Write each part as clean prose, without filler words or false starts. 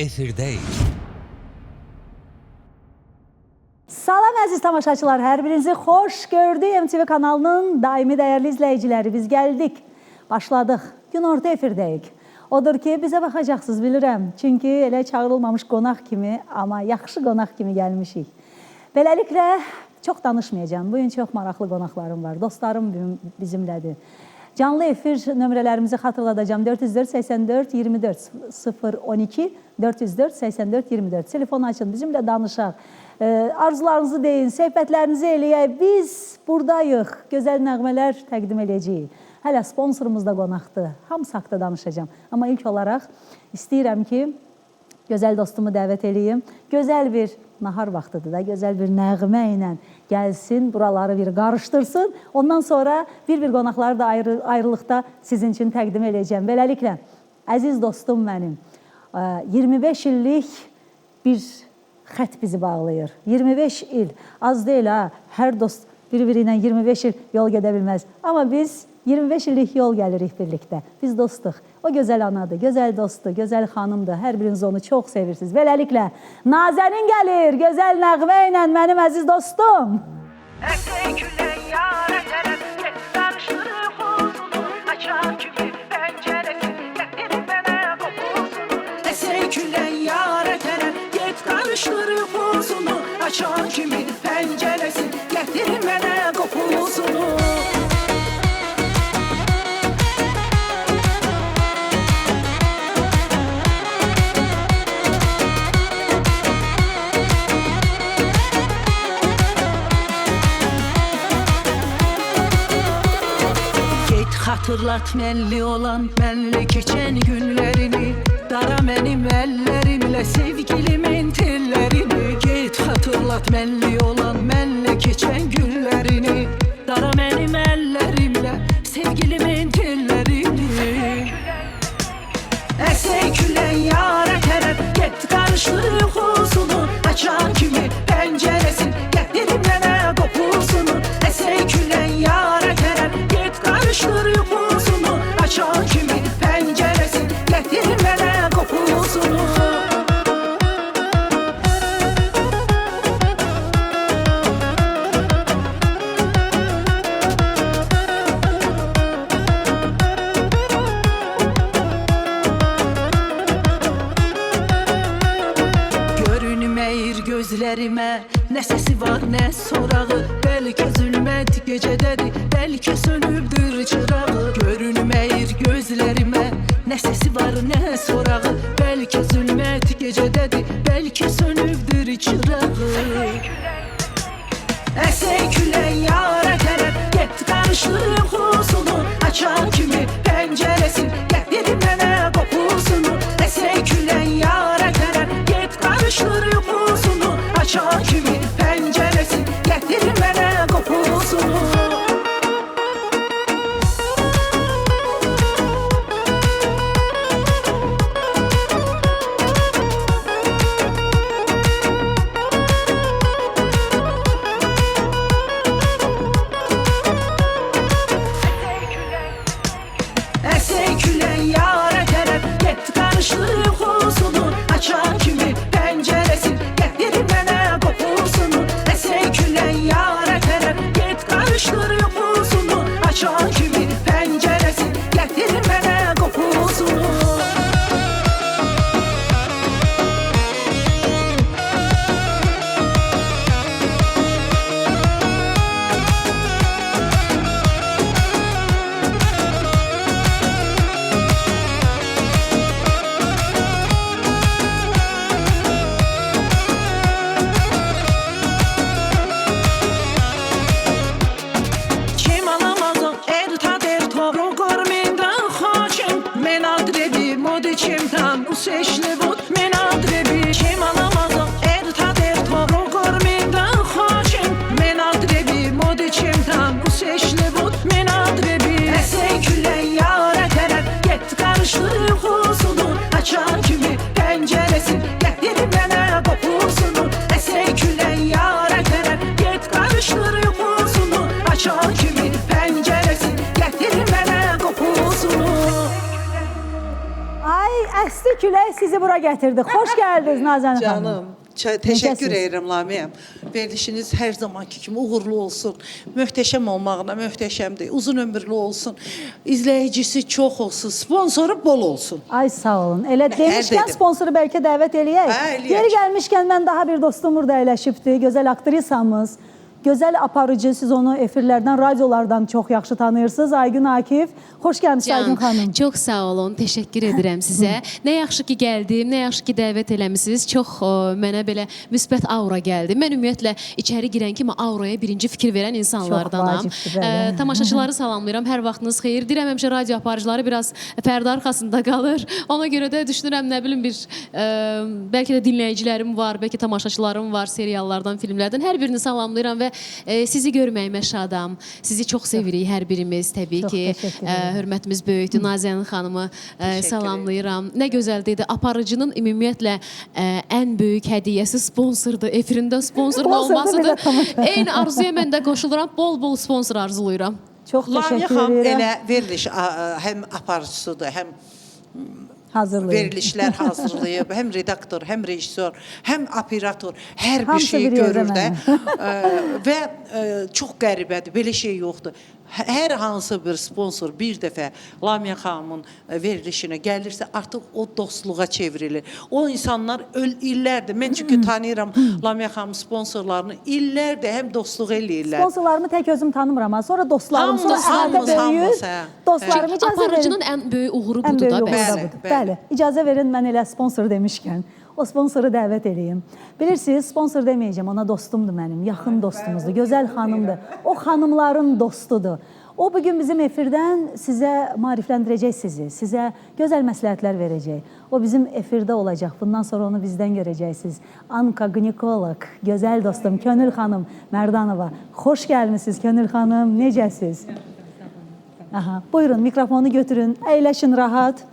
efirdəyik. Salam əziz tamaşaçılar, hər birinizi xoş gördük. MTV kanalının daimi dəyərli izləyiciləri, biz gəldik, başladıq, günorta efirdəyik. Odur ki, bizə baxacaqsınız, bilirəm. Çünki elə çağırılmamış qonaq kimi, amma yaxşı qonaq kimi gəlmişik. Beləliklə, çox danışmayacağım. Bugün çox maraqlı qonaqlarım var. Dostlarım bizimlədir. Canlı efir nömrələrimizi xatırladacağım. 404-84-24 012 404-84-24. Telefon açın, bizimlə danışaq. Arzularınızı deyin, söhbətlərinizi eləyək. Biz buradayıq, gözəl nəğmələr təqdim edəcəyik. Hələ sponsorumuz da qonaqdır. Hamısı haqda danışacağım. Amma ilk olaraq istəyirəm ki, gözəl dostumu dəvət edeyim. Gözəl bir nahar vaxtıdır da, gözəl bir nəğmə ilə gəlsin, buraları bir qarışdırsın. Ondan sonra bir-bir qonaqları da ayrılıqda sizin üçün təqdim edəcəm. Beləliklə, əziz dostum mənim, 25 illik bir xət bizi bağlayır. 25 il, az deyil ha, hər dost bir-biri ilə 25 il yol gedə bilməz. Amma biz 25 illik yol gəlirik birlikdə. Biz dostuq. O gözəl anadır, gözəl dostdur, gözəl xanımdır. Hər biriniz onu çox sevirsiniz. Beləliklə, Nazənin gəlir, gözəl nəğmə ilə mənim əziz dostum. Əsey külək yara tərəf, danışdırıb uzunu, açar kimi pəncərəsi, gətirib mənə qopuzunu. Əsey külək yara tərəf, get qarışdırıb uzunu, açar kimi pəncərəsi, gətirib mənə qopuzunu. Hatırlat mənli olan, mənli keçən günlərini, dara mənim əllərimlə sevgilimin tellərini. Get hatırlat mənli olan, mənli keçən günlərini, dara mənim əllərimlə sevgilimin tellərini. Əsey külək yara tərəf, get qarışdırıb uzunu, açan kimi pəncərəsin, gətirib mənə qopuzunu. Əsey külək yara tərəf, get qarışdırıb uzunu, açan kimi pəncərəsin, gətirib mənə qopuzunu. Görünməyir gözlərimə, nə səsi var, nə sorağı. Bəlkə zülmət gecədədir, bəlkə sönübdür çırağı. Görünməyir gözlərimə, nə səsi var, nə sorağı. Bəlkə zülmət gecədədir, bəlkə sönübdür çırağı. Əsey külək yara tərəf, get qarışdırıb uzunu, açan kimi pəncərəsin, gətirib mənə qopuzunu. Əsey külək yara tərəf, get qarışdırıb uzunu, açan kimi pəncərəsin, gətirib mənə qopuzunu. Əsey külək yara tərəf, get qarışdırıb uzunu, açan kimi pəncərəsin, gətirib mənə qopuzunu. Əsey külək yara tərəf, get qarışdırıb isti külək sizi bura gətirdi. Xoş gəldiniz Nazan xanım. Canım, teşekkür Necəsiz? ederim Lamiyem. Verilişiniz her zamanki kimi uğurlu olsun. Möhtəşəm olmağına möhtəşəmdir. Uzun ömürlü olsun. İzləyicisi çox olsun. Sponsoru bol olsun. Ay sağ olun. Elə demişkən dedim. sponsoru bəlkə dəvət eləyək. Hə, eləyək. Yeri gəlmişkən mən daha bir dostum burada əyləşibdi. Gözəl aktrisamız, gözəl aparıcı. Siz onu efirlərdən, radiolardan çox yaxşı tanıyırsınız. Aygün Akif. Xoş gəlmisiniz Aygün xanım. Çox sağ olun, təşəkkür edirəm sizə. Nə yaxşı ki gəldim, nə yaxşı ki dəvət eləmisiniz. Çox mənə belə müsbət aura gəldi. Mən ümumiyyətlə içəri girən kimi auraya birinci fikir verən insanlardanam. vacibdir, bəli. Tamaşaçıları salamlayıram. Hər vaxtınız xeyir. Deyirəm həmişə radio aparıcıları biraz pərdə arxasında qalır. Ona görə də düşünürəm nə bilim bir bəlkə də dinləyicilərim var, bəlkə tamaşaçılarım var seriallardan, filmlərdən. Hər birini salamlayıram və sizi görməyimə şadam. Sizi çox sevirik hər birimiz təbii Çox ki. təşəkkür edirəm. Hörmətimiz böyükdür. Nazən xanımı salamlayıram. Nə gözəldir. Aparıcının ümumiyyətlə ən böyük hədiyyəsi sponsordur. Efirində sponsorun Sponsordur, olmasıdır. belə tamam. Eyni arzuya mən də qoşuluram. Bol-bol sponsor arzulayıram. Çox Lamiyə təşəkkür xanım edirəm. elə veriliş həm aparıcısıdır, həm Hazırlayın. verilişlər hazırlayıb, həm redaktor, həm rejissor, həm operator, hər bir Hamısı şeyi bir yerdə görür də. mənim. Və çox qəribədir, belə şey yoxdur. Hər hansı bir sponsor bir dəfə Lamiyə xanımın verilişinə gəlirsə, artıq o dostluğa çevrilir. O insanlar illərdir, mən çünki tanıyıram Lamiyə xanım sponsorlarını, illərdir həm dostluq eləyirlər. Sponsorlarımı tək özüm tanımıram. Ha. Sonra dostlarım, sonra Hamımız, əhatə hamımız, böyüyür. hə. Dostlarım icazə verin. Aparıcının ən böyük uğuru Ən budur da. böyük uğuru bəs. da Bəli, budur. bəli. Bəli. İcazə verin mən elə sponsor demişkən o sponsoru dəvət edeyim. Bilirsiniz, sponsor deməyəcəm, ona dostumdur mənim, yaxın dostumuzdur, gözəl xanımdır. O xanımların dostudur. O bugün bizim efirdən sizə maarifləndirəcək sizi, sizə gözəl məsləhətlər verəcək. O bizim efirdə olacaq, bundan sonra onu bizdən görəcəksiniz. Anka Ginekoloq, gözəl dostum, Könül xanım Mərdanova. Xoş gəlmisiniz Könül xanım, necəsiz? Aha, buyurun mikrofonu götürün, əyləşin rahat.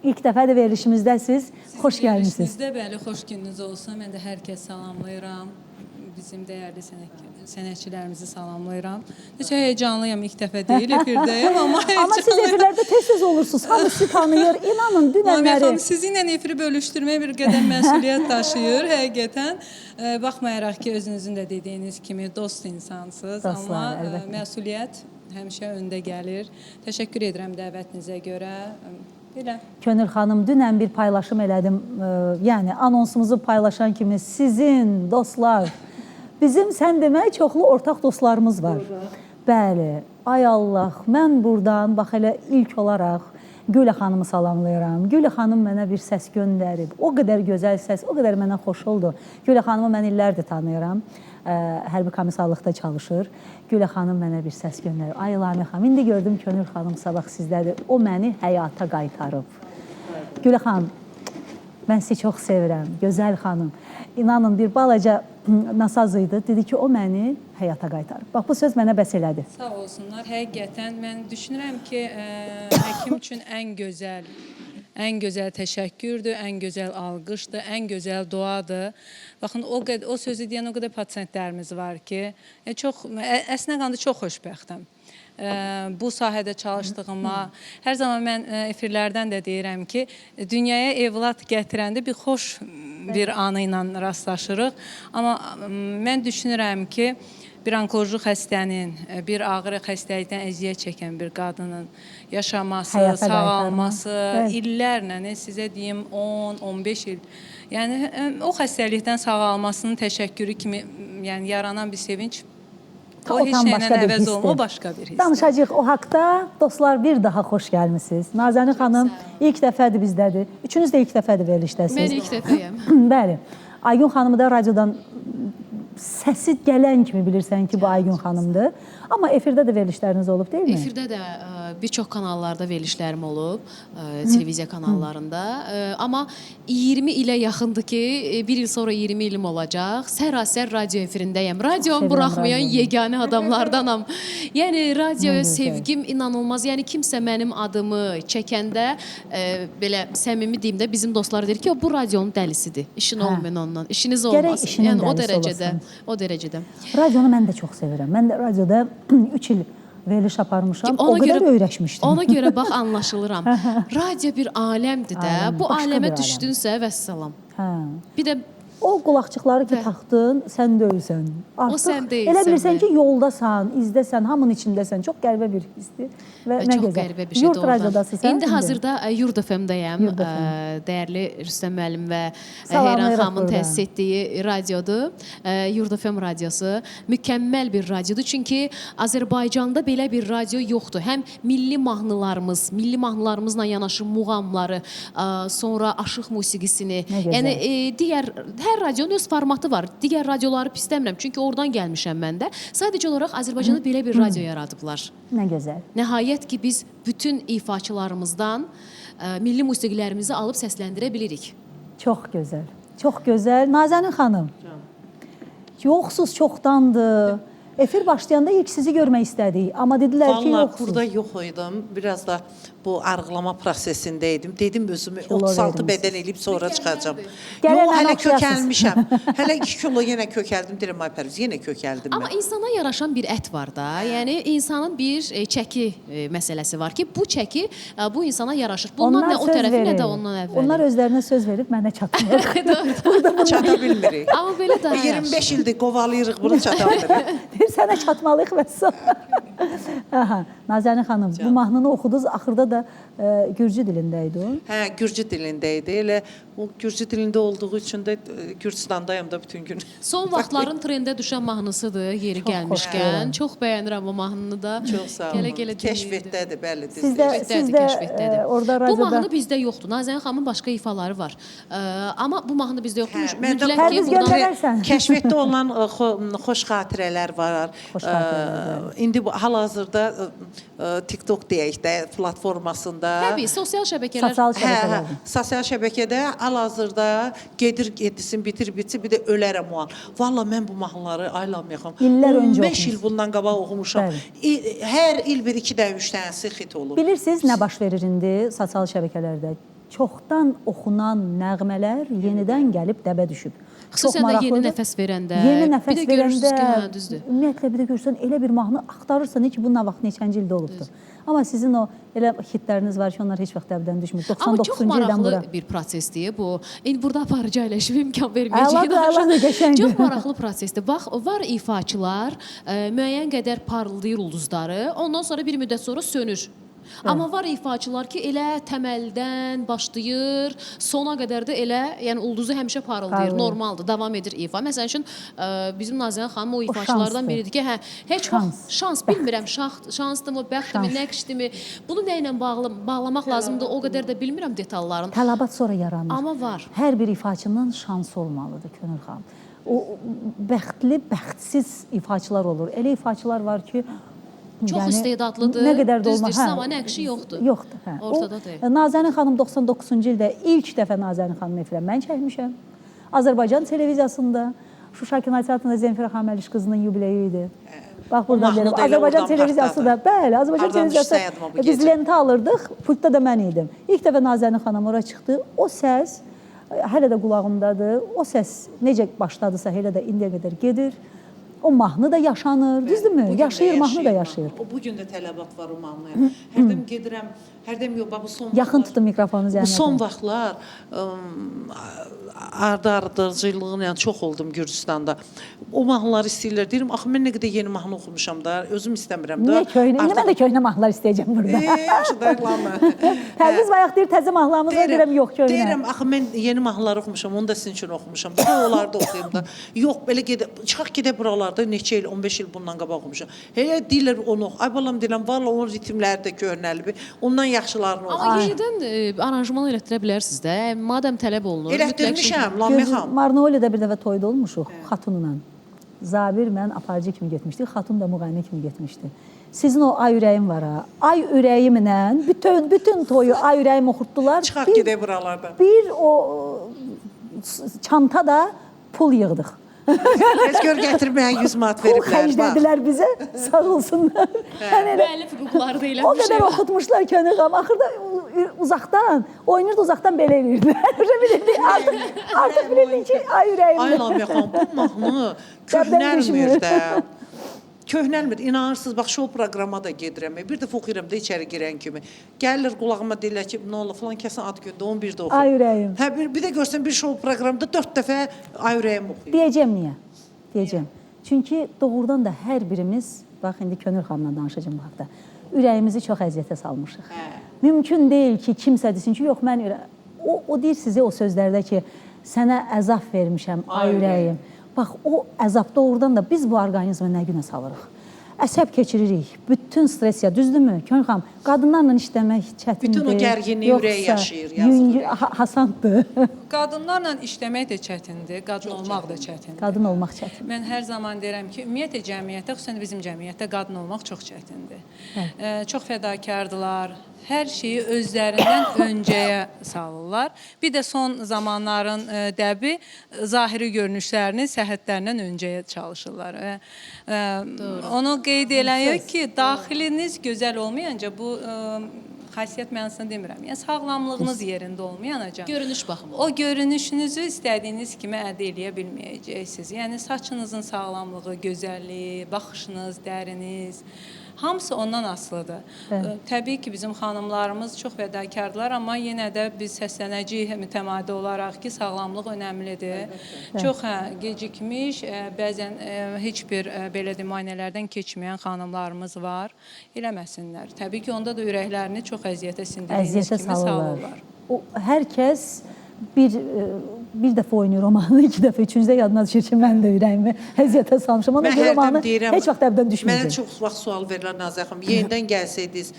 İlk dəfədir verilişimizdəsiz. Xoş gəlmisiniz. Verilişinizdə bəli, xoş gününüz olsun. Mən də hər kəs salamlayıram. Bizim dəyərli sənətçilərimizi salamlayıram. Necə heyecanlıyam, ilk dəfə deyil, efirdəyim, amma heyecanlıyım. Amma siz efirlərdə tez-tez olursunuz. Hamı sizi tanıyır. İnanın Lamiyə dünənləri. xanım, sizinlə efiri bölüşdürməyə bir qədər məsuliyyət daşıyır, həqiqətən. Baxmayaraq ki, özünüzün də dediyiniz kimi dost insansınız, Dostlar, amma əlbəttə. məsuliyyət həmişə öndə gəlir. Təşəkkür edirəm dəvətinizə görə. Belə. Könül xanım, dünən bir paylaşım elədim. Yəni anonsumuzu paylaşan kimi sizin dostlar, bizim sən demək çoxlu ortaq dostlarımız var. Bəli. Ay Allah, mən buradan bax elə ilk olaraq Gülə xanımı salamlayıram. Gülə xanım mənə bir səs göndərib. O qədər gözəl səs, o qədər mənə xoş oldu. Gülə xanımı mən illərdir tanıyıram. Hərbi komissarlıqda çalışır. Gülə xanım mənə bir səs göndərib. Ay Lamiyə xanım, indi gördüm Könül xanım sabah sizdədir. O məni həyata qaytarıb. Gülə xanım, mən sizi çox sevirəm. Gözəl xanım. İnanın bir balaca nasaz idi. Dedi ki, o məni həyata qaytarıb. Bax, bu söz mənə bəs elədi. Sağ olsunlar. Həqiqətən mən düşünürəm ki, həkim üçün ən gözəl təşəkkürdür, ən gözəl alqışdır, ən gözəl duadır. Baxın, o sözü deyən o qədər pasiyentlərimiz var ki, əslində qaldı çox xoşbəxtəm. Bu sahədə çalışdığıma, hər zaman mən efirlərdən də deyirəm ki, dünyaya evlad gətirəndə bir xoş bir anı ilə rastlaşırıq. Amma mən düşünürəm ki, bir onkoloji xəstənin, bir ağır xəstəlikdən əziyyət çəkən bir qadının yaşaması, Həyata sağalması, qaytarma. illərlə, sizə deyim 10-15 il, yəni o xəstəlikdən sağalmasının təşəkkürü kimi yəni yaranan bir sevinç, o heç tam şeylə başqa bir əvəz hissdir. olma, o başqa bir hissdir. Danışacağıq o haqda. Dostlar, bir daha xoş gəlmisiniz. Nazəni xanım ilk dəfədir bizdədir. Üçünüz də ilk dəfədir verilişdəsiniz. Mən ilk dəfəyəm. Bəli. Aygün xanımı da radiodan səsi gələn kimi bilirsən ki, bu Aygün xanımdır. Amma efirdə də verilişləriniz olub, deyilmi? Efirdə də bir çox kanallarda verilişlərim olub, televiziya kanallarında. Amma 20 ilə yaxındır ki, bir il sonra 20 ilim olacaq. Sərasər radio efirindəyəm. Radiomu buraxmayan yeganə adamlardanam. Yəni, radioya sevgim inanılmaz. Yəni, kimsə mənim adımı çəkəndə, belə səmimi deyim də, bizim dostlar deyir ki, bu radionun dəlisidir. İşin olmayın ondan. İşiniz olmasın. Gərək işinin Yəni, dəlisi olasın. o dərəcədə. Radionu mən də çox sevirəm. Mən də radioda 3 il Veriliş aparmışam. Ona O qədər görə- öyrəşmişdim. Ona görə bax anlaşılıram. Radio bir aləmdir də. Aləmdir, Bu başqa bir aləmə aləm. düşdünsə vəssalam. Hə. Bir də O qulaqçıqları ki Hə. taxdın, sən deyilsən. Artıq sən deyilsən, elə bilirsən hə. ki, yoldasan, izdəsən, hamının içindəsən. Çox qəribə bir hissdir və nə çox gözəl. qəribə bir şeydir Yurt oradan. radiodasın sən. İndi hazırda Yurd FM-dəyəm. Yurd FM. Dəyərli Rüstəm müəllim və Salamlayırıq Heyran xanımın buradan. təsis etdiyi radiodur. Yurd FM radiosu mükəmməl bir radiodur. Çünki Azərbaycanda belə bir radio yoxdur. Həm milli mahnılarımızla yanaşı muğamları, sonra aşıq musiqisini, Nə gözəl. yəni digər hər radionun öz formatı var. Digər radioları pisləmirəm, çünki oradan gəlmişəm mən də. Sadəcə olaraq Azərbaycanda belə bir radio yaradıblar. Nə gözəl. Nəhayət ki biz bütün ifaçılarımızdan milli musiqilərimizi alıb səsləndirə bilirik. Çox gözəl. Çox gözəl. Nazənin xanım. Yoxsuz çoxdandır. Efir başlayanda ilk sizi görmək istədik. Amma dedilər ki, Vallahi yoxsuz. burada yox idim. Biraz da bu arıqlama prosesindəydim. Dedim özümü Kilo 36 verdiniz. bədən elib sonra çıxacağam. Gələn Yox, hələ oxşayasınız. kökəlmişəm. Hələ 2 kilo yenə kökəldim. Deyirəm ay Pərviz, yenə kökəldim Amma mən. insana yaraşan bir ət var da. Yəni insanın bir çəki məsələsi var ki, bu çəki bu insana yaraşır. Bundan nə o söz tərəfi, nə verir. də ondan əvvəli. Onlar özlərinə söz verib mənə çatmır. Çata bilmirik. Amma belə daha 25 ildir qovalayırıq bunu çata bilmirik. Deyir sənə çatmalıyıq və Aha, Nazənin xanım, bu mahnını oxudunuz, axırda da Gürcü dilində idi o. Hə, Gürcü dilində idi. Elə o Gürcü dilində olduğu üçün də Gürcüstandayım da bütün gün. Son vaxtların trendə düşən mahnısıdır yeri gəlmişkən. xoşlayıram. Çox bəyənirəm o mahnını da. Çox sağ olun. Gələ-gələ Kəşfətdədir, bəli. Siz də, siz də orada Bu radioda... mahnı bizdə yoxdur. Nazənin xanımın başqa ifaları var. Amma bu mahnı bizdə yoxdur. Hə, mən də Mütləq ki, Pərviz buradan göndərərsən. Kəşfətdə olan xoş xatirələr var. Xoş xatirələr, İndi bu hal-hazırda TikTok deyək də platformasında. Təbii, sosial şəbəkələr Sosial Hə, şəbəkələrdə. sosial şəbəkədə hal-hazırda getsin, bitir, bir də ölərəm o an. Valla mən bu mahnıları aylamayacağam. İllər öncə 15 il bundan qabaq oxumuşam. Hər il bir 2 dən 3 dənəsi xit olub. Bilirsiniz nə baş verir indi sosial şəbəkələrdə? Çoxdan oxunan nəğmələr yenidən gəlib dəbə düşüb. Çox Xüsusən də yeni maraqlıdır. nəfəs verəndə. Yeni nəfəs bir də görürsünüz verəndə, ki, hə, düzdür. ümumiyyətlə bir də görürsən elə bir mahnı axtarırsan ki, bu nə vaxt neçənci ildə olubdur. Amma sizin o elə hitləriniz var ki, onlar heç vaxt dəbdən düşmür. Amma çox 99-cu ildən bura. maraqlı bir prosesdir bu. İndi burada aparıcı əyləşmə imkan verməyəcək. Əladır, əladır, qəşəngdir. Çox maraqlı prosesdir. Bax, var ifaçılar müəyyən qədər parıldayır ulduzları, ondan sonra bir müddət sonra sönür. Amma var ifaçılar ki, elə təməldən başlayır, sona qədər də elə, yəni ulduzu həmişə parıldayır, Parlayır. normaldır, davam edir ifa. Məsələn üçün bizim Nazənin xanım o ifaçılardan şansdır. biridir ki, hə, heç vaxt şans bilmirəm, şansdırmı, bəxtimi, nəqşdimi, bunu nə ilə bağlamaq lazımdır, o qədər də bilmirəm detallarını. Tələbat sonra yaranır. Amma var. Hər bir ifaçının şansı olmalıdır Könül xanım. O bəxtli, bəxtsiz ifaçılar olur. Elə ifaçılar var ki, Çox istedadlıdır, nə qədər də düz olmaz. deyirsən, amma nəqşi yoxdur. Yoxdur, hə. Ortada deyil. Nazənin xanım 99-cu ildə ilk dəfə Nazənin xanım efirə mən çəkmişəm. Azərbaycan televiziyasında Şuşa kinoteatrında Zemfira Xanəliş qızının yubileyi idi. Bax buradan mahnı deyirəm. da elə Azərbaycan oradan televiziyası da, bəli, Azərbaycan Hardan televiziyası. düşsə yadıma bu Biz gecə. lentə alırdıq, pultda da mən idim. İlk dəfə Nazənin xanım ora çıxdı. O səs hələ də qulağımdadır. O səs necə başladısa elə də indiyə qədər gedir. O mahnı da yaşanır, düzdürmü? Bu gün də Yaşayır, mahnı da yaşayır. O bu gün də tələbat var o mahnıya. Hərdən gedirəm, hərdən yox, bu son Yaxın vaxtlar- tutun mikrofonu Bu Zəynəb. son vaxtlar ardı-ardıcılığıyla çox oldum Gürcüstanda. O mahnıları istəyirlər. Deyirəm, axı mən nə qədər yeni mahnı oxumuşam da, özüm istəmirəm da. Niyə köhnə? İndi mən də köhnə mahnılar istəyəcəm burada. Yaxşı da lama. Pərviz bayaq deyir təzə mahnılarımız var, deyirəm yox köhnə. Deyirəm, axı mən yeni mahnılar oxumuşam, onu da sizin üçün oxumuşam. Bir də onları da oxuyum da. Yox, belə çıxaq gedə buralarda neçə il, 15 il bundan qabaq oxumuşam. Elə deyirlər onu. Ay balam deyirəm, valla onun ritmləri də köhnəlidir. Ondan yaxşılarını Amma oxumuşam. yenidən aranjman elətdirə bilərsiniz də. Madəm tələb olunur. Elətdirmişəm, Lamia xanım. Marnoli'də bir dəfə toyda olmuşuq xatunla. Zabir mən aparıcı kimi getmişdik, xatun da müğənni kimi getmişdi. Sizin o ay ürəyim var ha. Ay ürəyimlə bütün toyu ay ürəyim oxutdular. Çıxaq gedə buralarda. Bir o çanta da pul yığdıq. Heç gör gətirməyə 100 manat Pul veriblər. bax. xərclədilər bizə, sağ olsunlar. Yəni elə Müəllif hüquqları da elə o bir şey qədər var. oxutmuşlar Könül xanım. Axırda uzaqdan, oynayırdı uzaqdan belə eləyirdilər. Bilirdik, artıq bilirdik ki, ay ürəyimdə. Ay Lamia xanım, bu mahnı Dəbdən köhnəlmir düşmür. də. köhnəlmir. İnanırsınız, bax şou proqrama da gedirəm. Bir dəfə oxuyuram da içəri girən kimi. Gəlir qulağıma deyirlər ki, nə olur falan kəsin ad gündə 11-də oxuyur. Ay ürəyim. Hə bir də görsən bir şou proqramında 4 dəfə ay ürəyim oxuyur. Deyəcəm niyə? Deyəcəm. Çünki doğrudan da hər birimiz, bax indi Könül xanımla danışacağım bu haqda, ürəyimizi çox əziyyətə salmışıq. Mümkün deyil ki, kimsə desin ki, yox mən o deyir sizə o sözlərdə ki, sənə əzab vermişəm, ay ürəyim. Bax, o əzab doğrudan da biz bu orqanizmə nə günə salırıq? Əsəb keçiririk, bütün stressiya, düzdürmü? Könül xanım, qadınlarla işləmək çətindir. Bütün o gərginliyi ürək yaşayır, yazıq. Hasanddır. Qadınlarla işləmək də çətindir, qadın olmaq da çətindir. Qadın olmaq çətindir. Mən hər zaman deyirəm ki, ümumiyyətlə cəmiyyətdə, xüsusən bizim cəmiyyətdə qadın olmaq çox çətindir. Çox fədakardılar. Hər şeyi özlərindən öncəyə salırlar. Bir də son zamanların dəbi zahiri görünüşlərini səhhətlərindən öncəyə çalışırlar. Onu qeyd eləyək ki, daxiliniz gözəl olmayınca bu xasiyyət mənasını demirəm. Yəni sağlamlığınız yerində olmayınca Görünüş baxımı. o görünüşünüzü istədiyiniz kimi əldə edə bilməyəcəksiniz. Yəni saçınızın sağlamlığı, gözəlliyi, baxışınız, dəriniz hamısı ondan asılıdır. Təbii ki, bizim xanımlarımız çox fədakardılar, amma yenə də biz səslənəcəyik mütəmadi olaraq ki, sağlamlıq önəmlidir. Çox gecikmiş, bəzən heç bir belə müayinələrdən keçməyən xanımlarımız var. Eləməsinlər. Təbii ki, onda da ürəklərini çox əziyyətə sindirdiyiniz kimi salırlar. Hər kəs bir dəfə oynayır romanı, 2 dəfə, 3-cüdə yadına düşür ki, mən də ürəyimi əziyyətə salmışam. Ona görə romanı heç vaxt əbdən düşməyəcək. Mənə çox vaxt sual verirlər, Nazə xanım, yenidən gəlsəydiniz,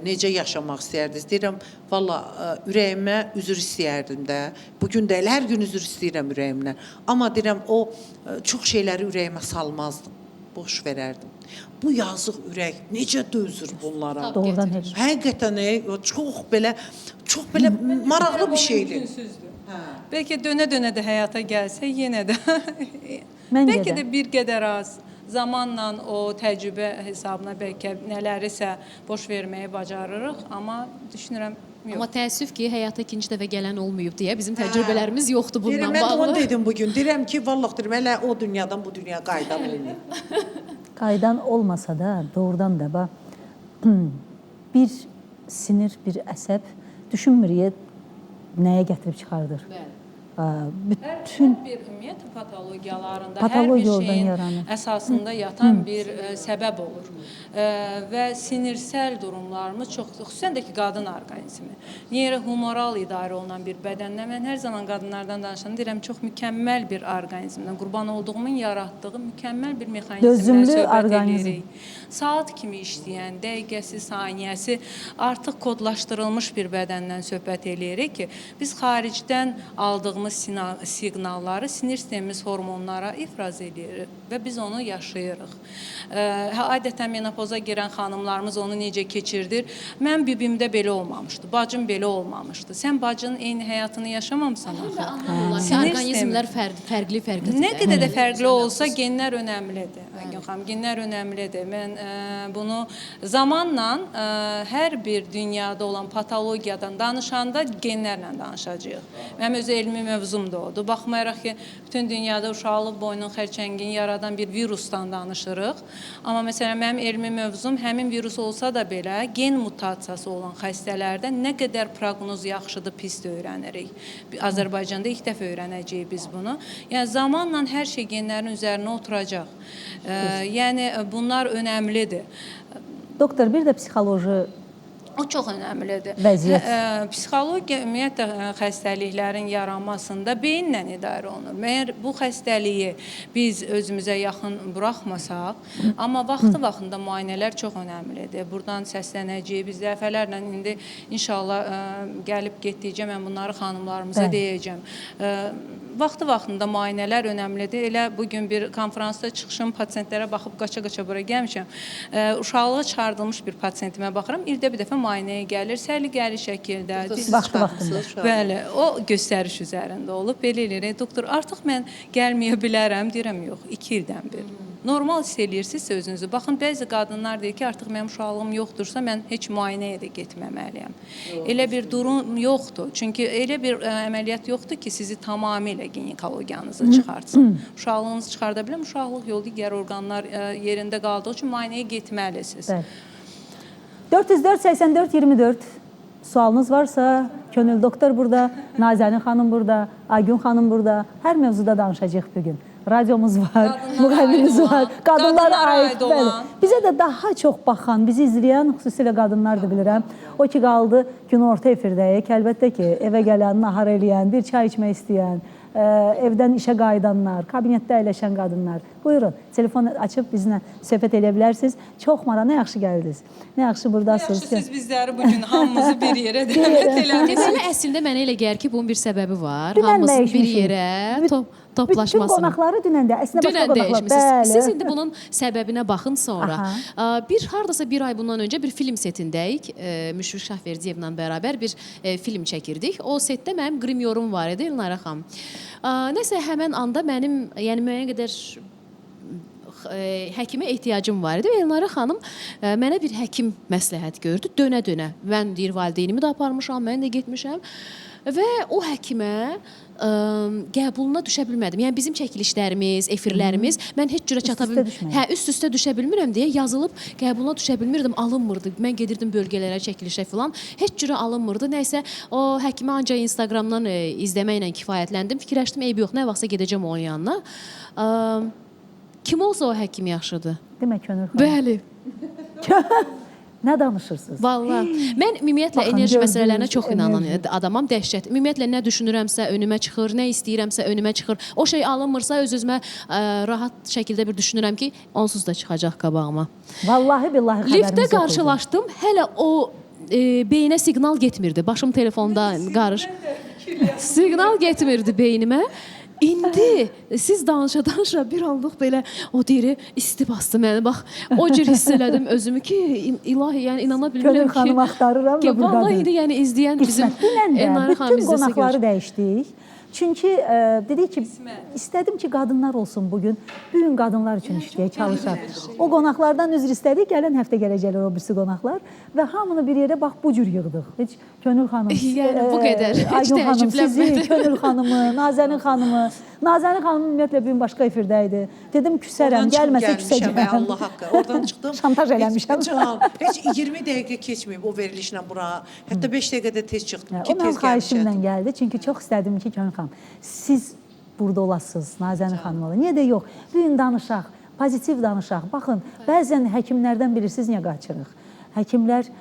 necə yaşamaq istərdiniz? Deyirəm, valla ürəyimə üzr istəyərdim də. Bugün də elə hər gün üzr istəyirəm ürəyimdən. Amma deyirəm, o çox şeyləri ürəyimə salmazdım, boş verərdim. Bu yazıq ürək necə dözür bunlara? Doğrudan heç. Həqiqətən çox belə maraqlı bir şeydir. Bəlkə dönə-dönə də həyata gəlsə, yenə də bəlkə də bir qədər az zamanla o təcrübə hesabına bəlkə nələrisə boş verməyi bacarırıq, amma düşünürəm yox. Amma təəssüf ki, həyata ikinci dəfə gələn olmayıb deyə bizim təcrübələrimiz yoxdur bundan bağlı. Mən onu bağlı. dedim bugün. Deyirəm ki, vallahi deyirəm, elə o dünyadan bu dünyaya qayıdan olmayıb. Qaydan olmasa da doğrudan da bir sinir, bir əsəb düşünmürük nəyə gətirib çıxardır. Bütün bir ümumiyyətlə patologiyalarında hər bir şeyin əsasında yatan bir səbəb olur. Və sinirsel durumlarımız çox, xüsusən də ki, qadın orqanizmi. Neyrohumoral idarə olunan bir bədəndən mən hər zaman qadınlardan danışanda deyirəm, çox mükəmməl bir orqanizmdən, qurban olduğumun yaratdığı mükəmməl bir mexanizmdən söhbət edirik. Saat kimi işləyən, dəqiqəsi, saniyəsi artıq kodlaşdırılmış bir bədəndən söhbət edirik ki, biz xaricdən aldığımız siqnalları sinir sistemimiz hormonlara ifraz edirik və biz onu yaşayırıq. Adətən menopoza girən xanımlarımız onu necə keçirdir? Mən bibimdə belə olmamışdı, bacım belə olmamışdı. Sən bacının eyni həyatını yaşamamısan axı. Orqanizmlər fərqli-fərqlidir. Nə qədər də fərqli olsa genlər önəmlidir. Genlər önəmlidir. Mən bunu zamanla hər bir dünyada olan patologiyadan danışanda genlərlə danışacağıq. Mənim öz elmi mövzum da odur. Baxmayaraq ki, bütün dünyada uşaqlıq boynun xərçəngini yaradan bir virusdan danışırıq. Amma məsələn, mənim elmi mövzum həmin virus olsa da belə gen mutasiyası olan xəstələrdə nə qədər proqnoz yaxşıdır, pisdir öyrənirik. Azərbaycanda ilk dəfə öyrənəcəyik biz bunu. Yəni zamanla hər şey genlərin üzərinə oturacaq. Yəni bunlar önəmlidir. Doktor, bir də psixoloji O çox önəmlidir. Vəziyyət. Psixologiya ümumiyyətlə xəstəliklərin yaranmasında beyinlə idarə olunur. Məyər bu xəstəliyi biz özümüzə yaxın buraxmasaq, amma vaxtı-vaxtında müayinələr çox önəmlidir. Buradan səslənəcəyik. Biz dəfələrlə indi inşallah gəlib getdikcə mən bunları xanımlarımıza deyəcəm. Vaxtı-vaxtında müayinələr önəmlidir. Elə bugün bir konferansda çıxışım, pasientlərə baxıb qaça-qaça bura gəlmişəm. Uşaqlığı çıxardılmış bir pasientimə baxıram. İldə bir dəfə müayinəyə gəlir, səliqəli şəkildə. Vaxtı-vaxtında. Bəli, o göstəriş üzərində olub. Belə eləyirik. Doktor, artıq mən gəlməyə bilərəm. Deyirəm, yox, 2 ildən bir. normal hiss eləyirsinizsə özünüzü. Baxın, bəzi qadınlar deyir ki, artıq mənim uşaqlığım yoxdursa, mən heç müayinəyə də getməməliyəm. Elə bir durum yoxdur. Çünki elə bir əməliyyat yoxdur ki, sizi tamamilə ginekologiyanızı çıxartsın. Uşaqlığınızı çıxarda biləm, uşaqlıq yolu digər orqanlar yerində qaldığı üçün müayinəyə getməlisiniz. 404-84-24 sualınız varsa, Könül doktor burada, Nazənin xanım burada, Aygün xanım burada. Hər mövzuda danışacağıq bugün. Radyomuz var, müğənnimiz var, qadınlara aid olan. Bizə də daha çox baxan, bizi izləyən, xüsusilə qadınlardır bilirəm. O ki, qaldı günorta efirdəyik. Əlbəttə ki, evə gələn, nahar eləyən, bir çay içmək istəyən, evdən işə qayıdanlar, kabinetdə əyləşən qadınlar. Buyurun, telefon açıb bizlə söhbət edə bilərsiniz. Çox maraq, nə yaxşı gəldiniz. Nə yaxşı buradasınız. Nə yaxşı siz bizləri bugün hamımızı bir yerə dəvət elədiniz. Deməli, əslində mənə elə gəlir ki, bunun bir səbəbi var. Hamımızın bir yerə toplaşmasının. Bütün qonaqları dünəndə, əslində başqa qonaqlar. Dəyişmişsiniz. Siz indi bunun səbəbinə baxın sonra. Hardasa bir ay bundan öncə bir film setindəyik. Müşfiq Şahverdiyevlə bərabər bir film çəkirdik. O setdə mənim grimyorum var idi, Elnara xanım. Nəsə həmən anda mənim, yəni müəyyən qədər həkimə ehtiyacım var idi. Elnara xanım mənə bir həkim məsləhət gördü, dönə-dönə. Mən deyir, valideynimi də aparmışam, mən də getmişəm. Və o həkimə qəbuluna düşə bilmədim. Yəni bizim çəkilişlərimiz, efirlərimiz mən heç cürə çata bilmirəm. Üst-üstə düşə bilmirəm deyə yazılıb qəbuluna düşə bilmirdim, alınmırdı. Mən gedirdim bölgələrə, çəkilişə filan. Heç cürə alınmırdı. Nəysə o həkimi ancaq Instagramdan izləməklə kifayətləndim. Fikirləşdim, eybi yox, nə vaxtsa gedəcəm onun yanına. Kim olsa o həkim yaxşıdır. Demək, Könül xanım. Bəli. Nə danışırsınız? Vallahi. Mən ümumiyyətlə enerji məsələlərinə çox inanan adamam, dəhşət. Ümumiyyətlə nə düşünürəmsə önümə çıxır, nə istəyirəmsə önümə çıxır. O şey alınmırsa öz-özümə rahat şəkildə bir düşünürəm ki, onsuz da çıxacaq qabağıma. Vallahi billahi xəbərimiz yox idi. Liftdə qarşılaşdım, hələ o beyinə siqnal getmirdi. Başım telefonda qarış. Siqnal getmirdi beynimə. İndi siz danışa-danışa bir anlıq belə o deyir, isti bastı məni. Bax, o cür hiss elədim özümü ki, ilahi, yəni inana bilmirəm ki. Könül xanım axtarıram və buradadır. Vallahi indi yəni izləyən bizim Elnara xanım bütün qonaqları dəyişdik. Çünki dedik ki, istədim ki, qadınlar olsun bugün. Bugün qadınlar üçün işləyək, çalışaq. O qonaqlardan üzr istədik, gələn həftə gələcəklər o birisi qonaqlar və hamını bir yerə bax bu cür yığdıq. Heç Könül xanım, yəni bu qədər, heç təəccüblənmədim. Könül xanımı, Nazənin xanımı. Nazənin xanım ümumiyyətlə bugün başqa efirdə idi. Dedim küsərəm, gəlməsə küsəcəm. Allah haqqı. Oradan çıxdım. Şantaj eləmişəm. Heç 20 dəqiqə keçməyib o verilişlə bura. Hətta 5 dəqiqədə tez çıxdım ki, O mənim tez gəlmişəm. xahişimlə gəldi. Çünki çox istədim ki, Könül xanım, siz burada olasınız, Nazənin xanım ola. Niyə də yox? Bugün danışaq, pozitiv danışaq. Baxın, bəzən həkimlərdən bilirsiniz niyə qaçırıq? Həkimlər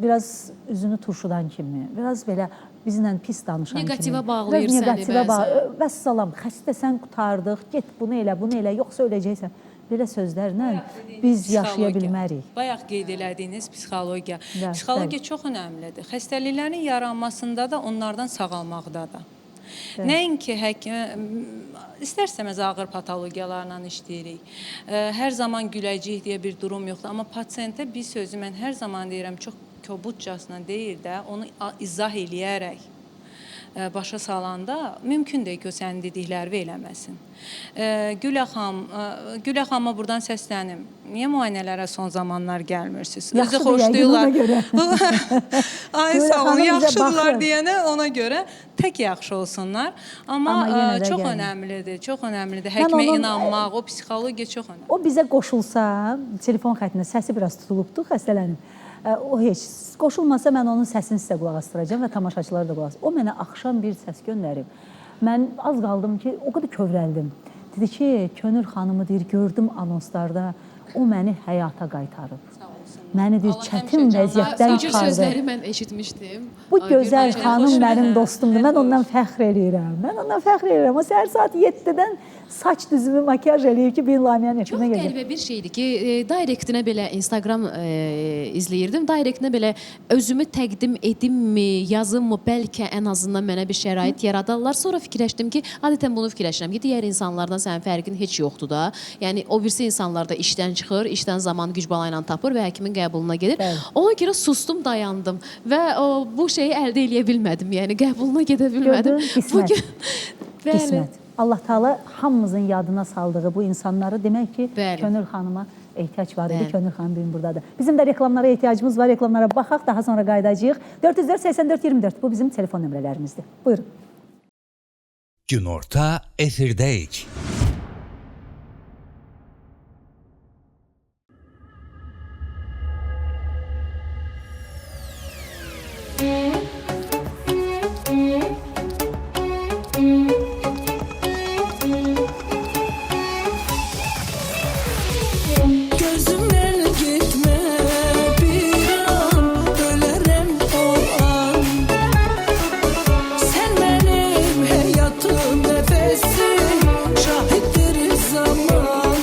biraz üzünü turşudan kimi, biraz belə bizlə pis danışan kimi. Neqativə bağlayır səni bəzən. Vəssalam, xəstəsən qutardıq, get bunu elə, yoxsa öləcəksən. Belə sözlərlə biz yaşaya bilmərik. Bayaq qeyd elədiyiniz psixologiya. Psixologiya çox önəmlidir. Xəstəliklərin yaranmasında da, onlardan sağalmaqda da. Nəinki istər-istəməz ağır patologiyalarla işləyirik. Hər zaman güləcəyik deyə bir durum yoxdur. Amma pasiyentə bir sözü mən hər zaman deyirəm, çox kobudcasına deyil də, onu izah eləyərək başa salanda mümkün deyil ki, o sənin dediklərini eləməsin. Gülə xanıma buradan səslənim. Niyə müayinələrə son zamanlar gəlmirsiniz? Özü xoşlayırlar. Ay sağ olun, yaxşıdırlar deyənə ona görə tək yaxşı olsunlar. Amma çox önəmlidir, çox önəmlidir. Həkimə inanmaq, o psixologiya çox önəmlidir. O bizə qoşulsa, telefon xəttində səsi biraz tutulubdur, xəstələnib. O heç qoşulmasa mən onun səsini sizə qulaq asdıracağam və tamaşaçılara da qulaq asdıracağam. O mənə axşam bir səs göndərib. Mən az qaldım ki, o qədər kövrəldim. Dedi ki, Könül xanımı deyir, gördüm anonslarda, o məni həyata qaytarıb. Məni deyir, çətin vəziyyətdən çıxardı. Sözləri mən eşitmişdim. Bu gözəl xanım mənim dostumdur. Mən ondan fəxr edirəm. O səhər saat 7-dən saç düzümü makyaj eləyir ki, bir Lamiyanın efirinə gələcək. Çox qəribə bir şeydir ki, direktinə belə Instagram izləyirdim. Direktinə belə özümü təqdim edimmi, yazımmı, bəlkə ən azından mənə bir şərait yaradarlar. Sonra fikirləşdim ki, adətən bunu fikirləşirəm ki, digər insanlardan sənin fərqin heç yoxdur da. Yəni, o birisi insanlar da işdən çıxır, işdən zaman güc bala ilə tapır və həkimin qəbuluna gedir. Ona görə sustum, dayandım və bu şeyi əldə eləyə bilmədim. Yəni, qəbuluna gedə bilmədim. Gördün, qismət. Allah Taala hamımızın yadına saldığı bu insanları demək ki, Bəli. Könül xanıma ehtiyac var idi. Bəli. Könül xanım bugün buradadır. Bizim də reklamlara ehtiyacımız var. Reklamlara baxaq, daha sonra qayıdacağıq. 404 84 24 bu bizim telefon nömrələrimizdir. Buyurun. Günorta efirdəyik. Gözümden gitme bir an, ölerim o an. Sen benim hayatım, nefesim, şahittir zaman.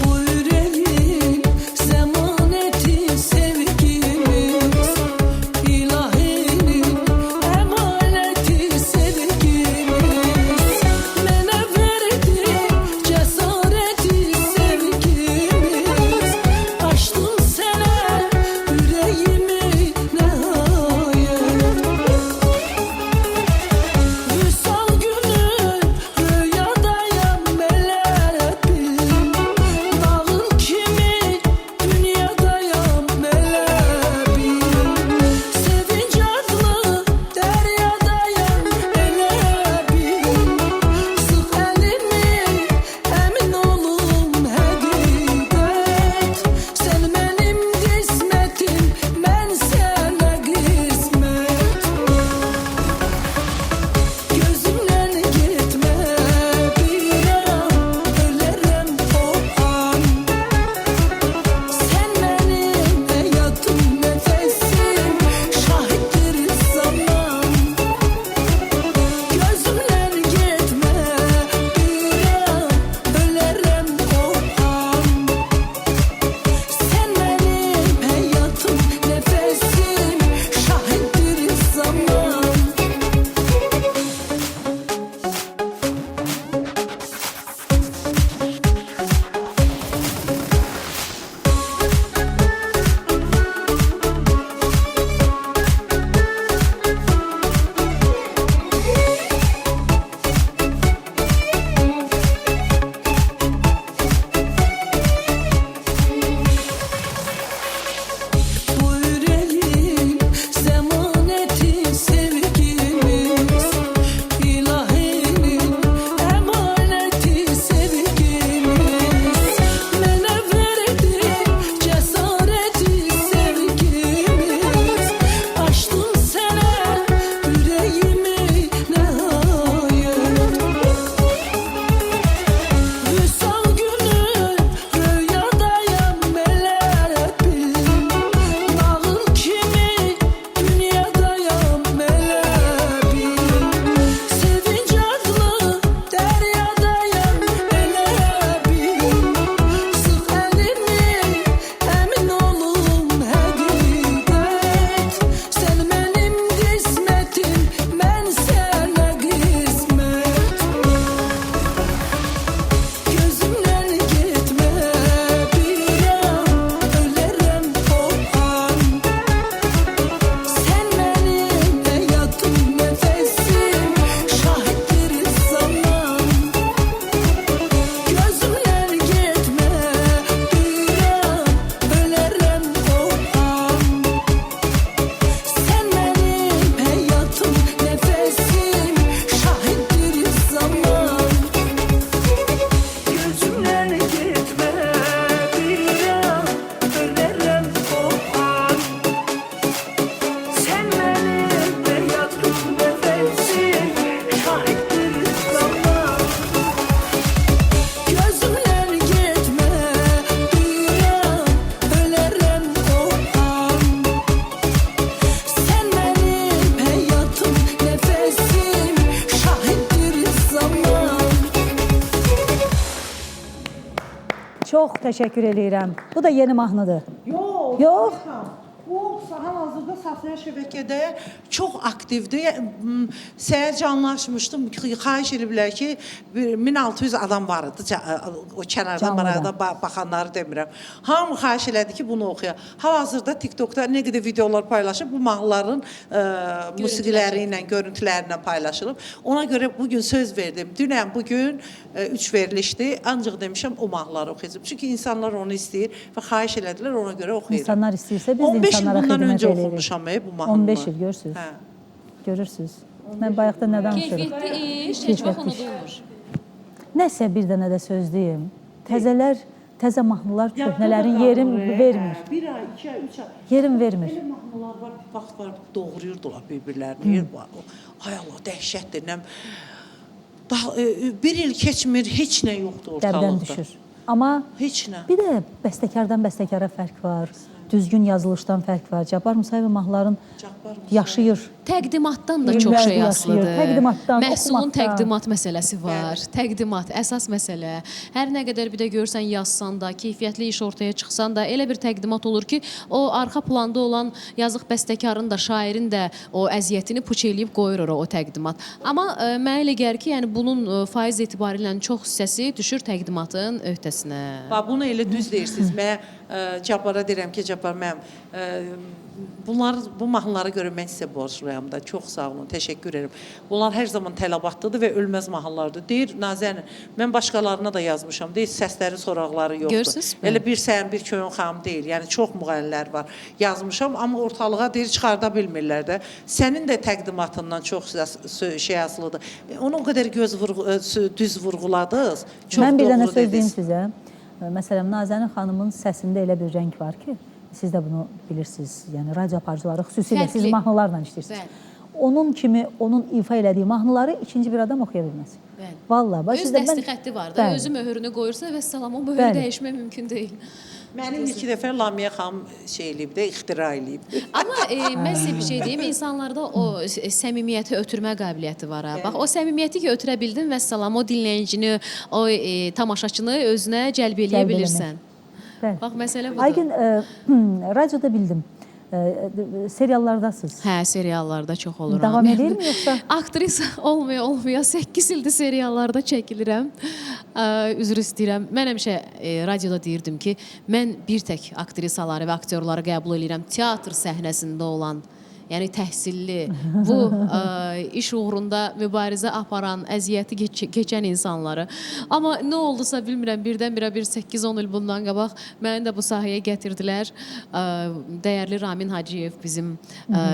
Bu yüreğin zemaneti sevgimiz, ilahinin emaneti sevgimiz. Mənə verdi cesareti sevgimiz. Açtın sənə yüreğimi nihayet. Vüsal günü rüyadayam meleğim. Dağın kimi dünyadayam meleğim. Sevinç adlı deryadayam meleğim. Sık elimi emin olum hakikat. Sen benim kısmetim, ben sana kısmet. Gözümden gitme bir an, ölerim o an. Sen benim hayatım, nefesim, şahittir zaman. Gözümden gitme bir an, ölerim o an. Sen benim hayatım, nefesim, şahittir zaman. Bu yüreğin zemaneti sevgimiz, ilahinin emaneti sevgimiz. Mənə verdi cesareti sevgimiz. Açtın sənə yüreğimi nihayet. Vüsal günü rüyadayam meleğim. Dağın kimi dünyadayam meleğim. Sevinç adlı deryadayam meleğim. Sık elimi emin olum hakikat. Sen benim kısmetim, ben sana kısmet. Gözümden gitme bir an, ölerim o an. Sen benim hayatım, nefesim, şahittir zaman. Gözümden gitme bir an, ölerim o an. Sen benim hayatım, nefesim, şahittir zaman. Gözümden gitme bir an, ölerim o an. Sen benim hayatım, nefesim, şahittir zaman. Gözümden gitme bir an, ölerim o an. Sen benim hayatım, nefesim, şahittir zaman. Çox təşəkkür eləyirəm. Bu da yeni mahnıdır. Yox. O hal-hazırda sosial şəbəkədə çox aktivdir. Səhər canlaşmışdım. Xahiş ediblər ki, 1600 adam var idi. O kənardan maraqda baxanları demirəm. Hamı xahiş elədi ki, bunu oxuya. Hal-hazırda TikTokda nə qədər videolar paylaşıb, bu mahnıların musiqiləri ilə, görüntüləri ilə paylaşılıb. Ona görə bugün söz verdim. Dünən, bugün 3 verilişdir. Ancaq demişəm o mahnıları oxuyacağım. Çünki insanlar onu istəyir və xahiş elədilər, ona görə oxuyuram. İnsanlar istəyirsə biz də 15 il insanlara bundan xidmət öncə edirik. oxumuşam bu mahnını. 15 il görürsünüz. Hə. Görürsünüz. Mən bayaqda nə danışırım? Keyfiyyətli iş heç vaxt unudulmur. Nəsə bir dənə də söz deyim. Təzə mahnılar köhnələrin yerin vermir. 1 ay, 2 ay, 3 ay. Yerin vermir. Elə mahnılar var, vaxt var, doğrayırdılar bir-birlərini. Ay Allah, dəhşətdir. Bir il keçmir, heç nə yoxdur ortalıqda. Dəbdən düşür. Amma Heç nə. bir də bəstəkardan bəstəkara fərq var. Düzgün yazılışdan fərq var. Cabbar Musayevin mahnıların yaşayır. Təqdimatdan da çox şey asılıdır. Təqdimatdan, Məhsulun oxumaqdan. təqdimat məsələsi var. Təqdimat əsas məsələ. Hər nə qədər bir də görsən yazsan da, keyfiyyətli iş ortaya çıxsan da, elə bir təqdimat olur ki, o arxa planda olan yazıq bəstəkarın da, şairin də o əziyyətini puç eləyib qoyur ora o təqdimat. Amma mənə elə gəlir ki, yəni bunun faiz etibarilə çox hissəsi düşür təqdimatın öhdəsinə. Bunu elə düz deyirsiniz. Mən Cabbara deyirəm ki, Cabbar mənim bu mahnılara görə mən sizə borcluyam da. Çox sağ olun, təşəkkür edirəm. Bunlar hər zaman tələbatlıdır və ölməz mahnılardır. Deyir Nazənin, mən başqalarına da yazmışam. Deyir səsləri, soraqları yoxdur. Görürsünüz mü? Elə bir sən, bir köyün xanım deyil. Yəni çox müğənnilər var. Yazmışam, amma ortalığa deyir çıxarda bilmirlər də. Sənin də təqdimatından çox şey asılıdır. Onu o qədər düz vurğuladınız. Çox Mən bir dənə doğru söz deyim dediniz. sizə. Məsələn, Nazənin xanımın səsində elə bir rəng var ki, siz də bunu bilirsiniz. Yəni radio aparıcıları xüsusilə siz Fərqli. mahnılarla işləyirsiniz. Onun kimi, onun ifa elədiyi mahnıları ikinci bir adam oxuya bilməz. Bəli. Vallahi. Öz dəsti xətti var da, özü möhürünü qoyursa və salam, o möhürü Bəli. dəyişmək mümkün deyil. Mənim ilk dəfə Lamiyə xanım şey eləyib də, ixtira eləyib. Amma mən sizə bir şey deyim, insanlarda o səmimiyyəti ötürmə qabiliyyəti var. Bax, o səmimiyyəti ki, ötürə bildin və salam, o dinləyicini, o tamaşaçını özünə cəlb eləyə Cəlb bilirsən. Bəli. Bax, məsələ budur. Aygün, radioda bildim. Seriallardasınız. Hə, seriallarda çox oluram. Davam edirmi yoxsa? Aktrisa olmaya 8 ildir seriallarda çəkilirəm. Üzr istəyirəm. Mən həmişə radioda deyirdim ki, mən bir tək aktrisaları və aktyorları qəbul edirəm teatr səhnəsində olan, yəni təhsilli, bu iş uğrunda mübarizə aparan, əziyyəti keçən insanları. Amma nə oldusa bilmirəm, birdən-birə 8-10 il bundan qabaq məni də bu sahəyə gətirdilər. Dəyərli Ramin Hacıyev bizim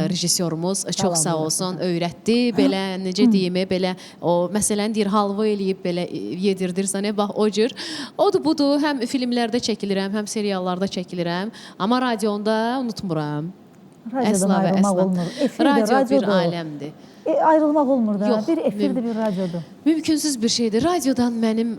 rejissorumuz çox sağ olsun, öyrətdi. Belə necə deyim, belə o məsələni deyir, halva eləyib belə yedirdirsən, bax o cür. Odur budur, həm filmlərdə çəkilirəm, həm seriallarda çəkilirəm, amma radionda unutmuram. Radiodan ayrılmaq olmur. Efirdə, Radio bir radiodur. aləmdir. Ayrılmaq olmur da. Yox, Bir efirdir, bir radiodur. Mümkünsüz bir şeydir. Radiodan mənim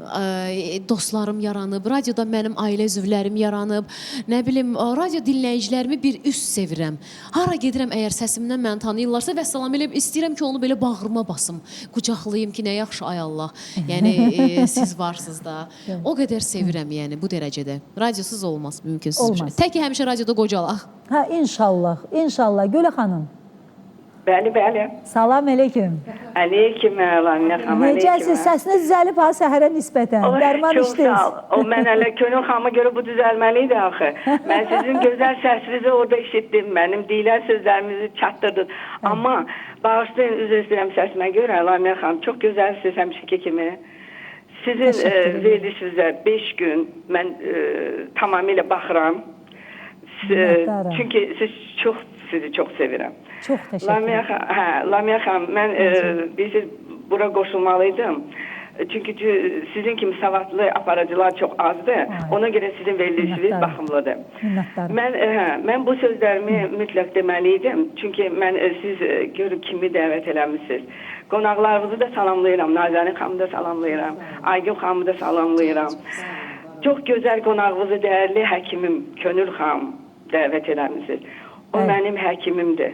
dostlarım yaranıb, radiodan mənim ailə üzvlərim yaranıb. Nə bilim, radio dinləyicilərimi bir üst sevirəm. Hara gedirəm, əgər səsimdən məni tanıyırlarsa və salam elə istəyirəm ki, onu belə bağrıma basım, qucaqlayım ki, nə yaxşı ay Allah. Yəni siz varsınız da. O qədər sevirəm, yəni bu dərəcədə. Radiosuz olmaz, mümkünsüz bir şey. Olmaz. Tək ki həmişə radioda qocalaq. Hə, inşallah, inşallah. Gülə xanım, Bəli, bəli. salam ələyküm. Aleyküm əlam, nə xanım, Necəsiz? Səsiniz düzəlib ha səhərə nisbətən. Dərman Çox sağ içdiniz. ol. O mən hələ Könül xanıma görə bu düzəlməli idi axı. Mən sizin gözəl səsinizi orada eşitdim. Mənim deyilən sözlərimizi çatdırdınız. Amma bağışlayın, üzr istəyirəm səsimə görə. Lamiyə xanım, çox gözəlsiniz həmişəki kimi. Sizin verilişinizə 5 gün mən tamamilə baxıram. Minnətdaram. Çünki sizi çox sevirəm. Çox təşəkkür ederim. Lamiyə xanım, mən bilirsiniz, bura qoşulmalıydım. Çünki sizin kimi savadlı aparıcılar çox azdır. Ona görə sizin verilişiniz baxımlıdır. Minnətdaram. Mən bu sözlərimi mütləq deməliydim. Çünki mən siz görün kimi dəvət eləmişsiniz. Qonaqlarınızı da salamlayıram. Nazənin xanımı da salamlayıram. Aygün xanımı da salamlayıram. Çox gözəl qonağınızı dəyərli həkimim Könül xanım dəvət eləmişsiniz. O mənim həkimimdir.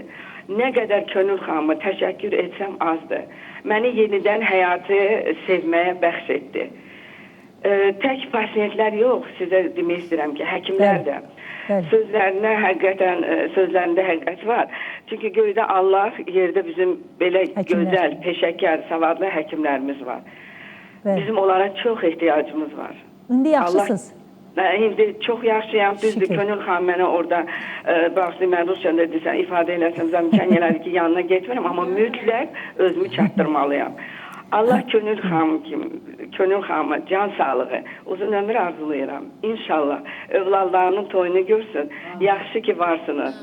Nə qədər Könül xanıma təşəkkür etsəm azdır. Məni yenidən həyatı sevməyə bəxş etdi. Tək pasiyentlər yox, sizə demək istəyirəm ki, həkimlər də. Bəli. Sözlərinə həqiqətən sözlərində həqiqət var. Çünki göydə Allah, yerdə bizim belə Həkimlər. gözəl, peşəkar, savadlı həkimlərimiz var. Bəli. Bizim onlara çox ehtiyacımız var. İndi yaxşısınız. İndi çox yaxşıyam, düzdür. Şükür. Könül xanım mənə orada bağışlayın, mən Rusçanda desən, ifadə eləsəm, zəmkən elədi ki, yanına getmirəm, amma mütləq özümü çatdırmalıyam. Allah Könül xanım kimi, Könül xanıma can sağlığı, uzun ömür arzulayıram. İnşallah övladlarının toyunu görsün. Yaxşı ki varsınız.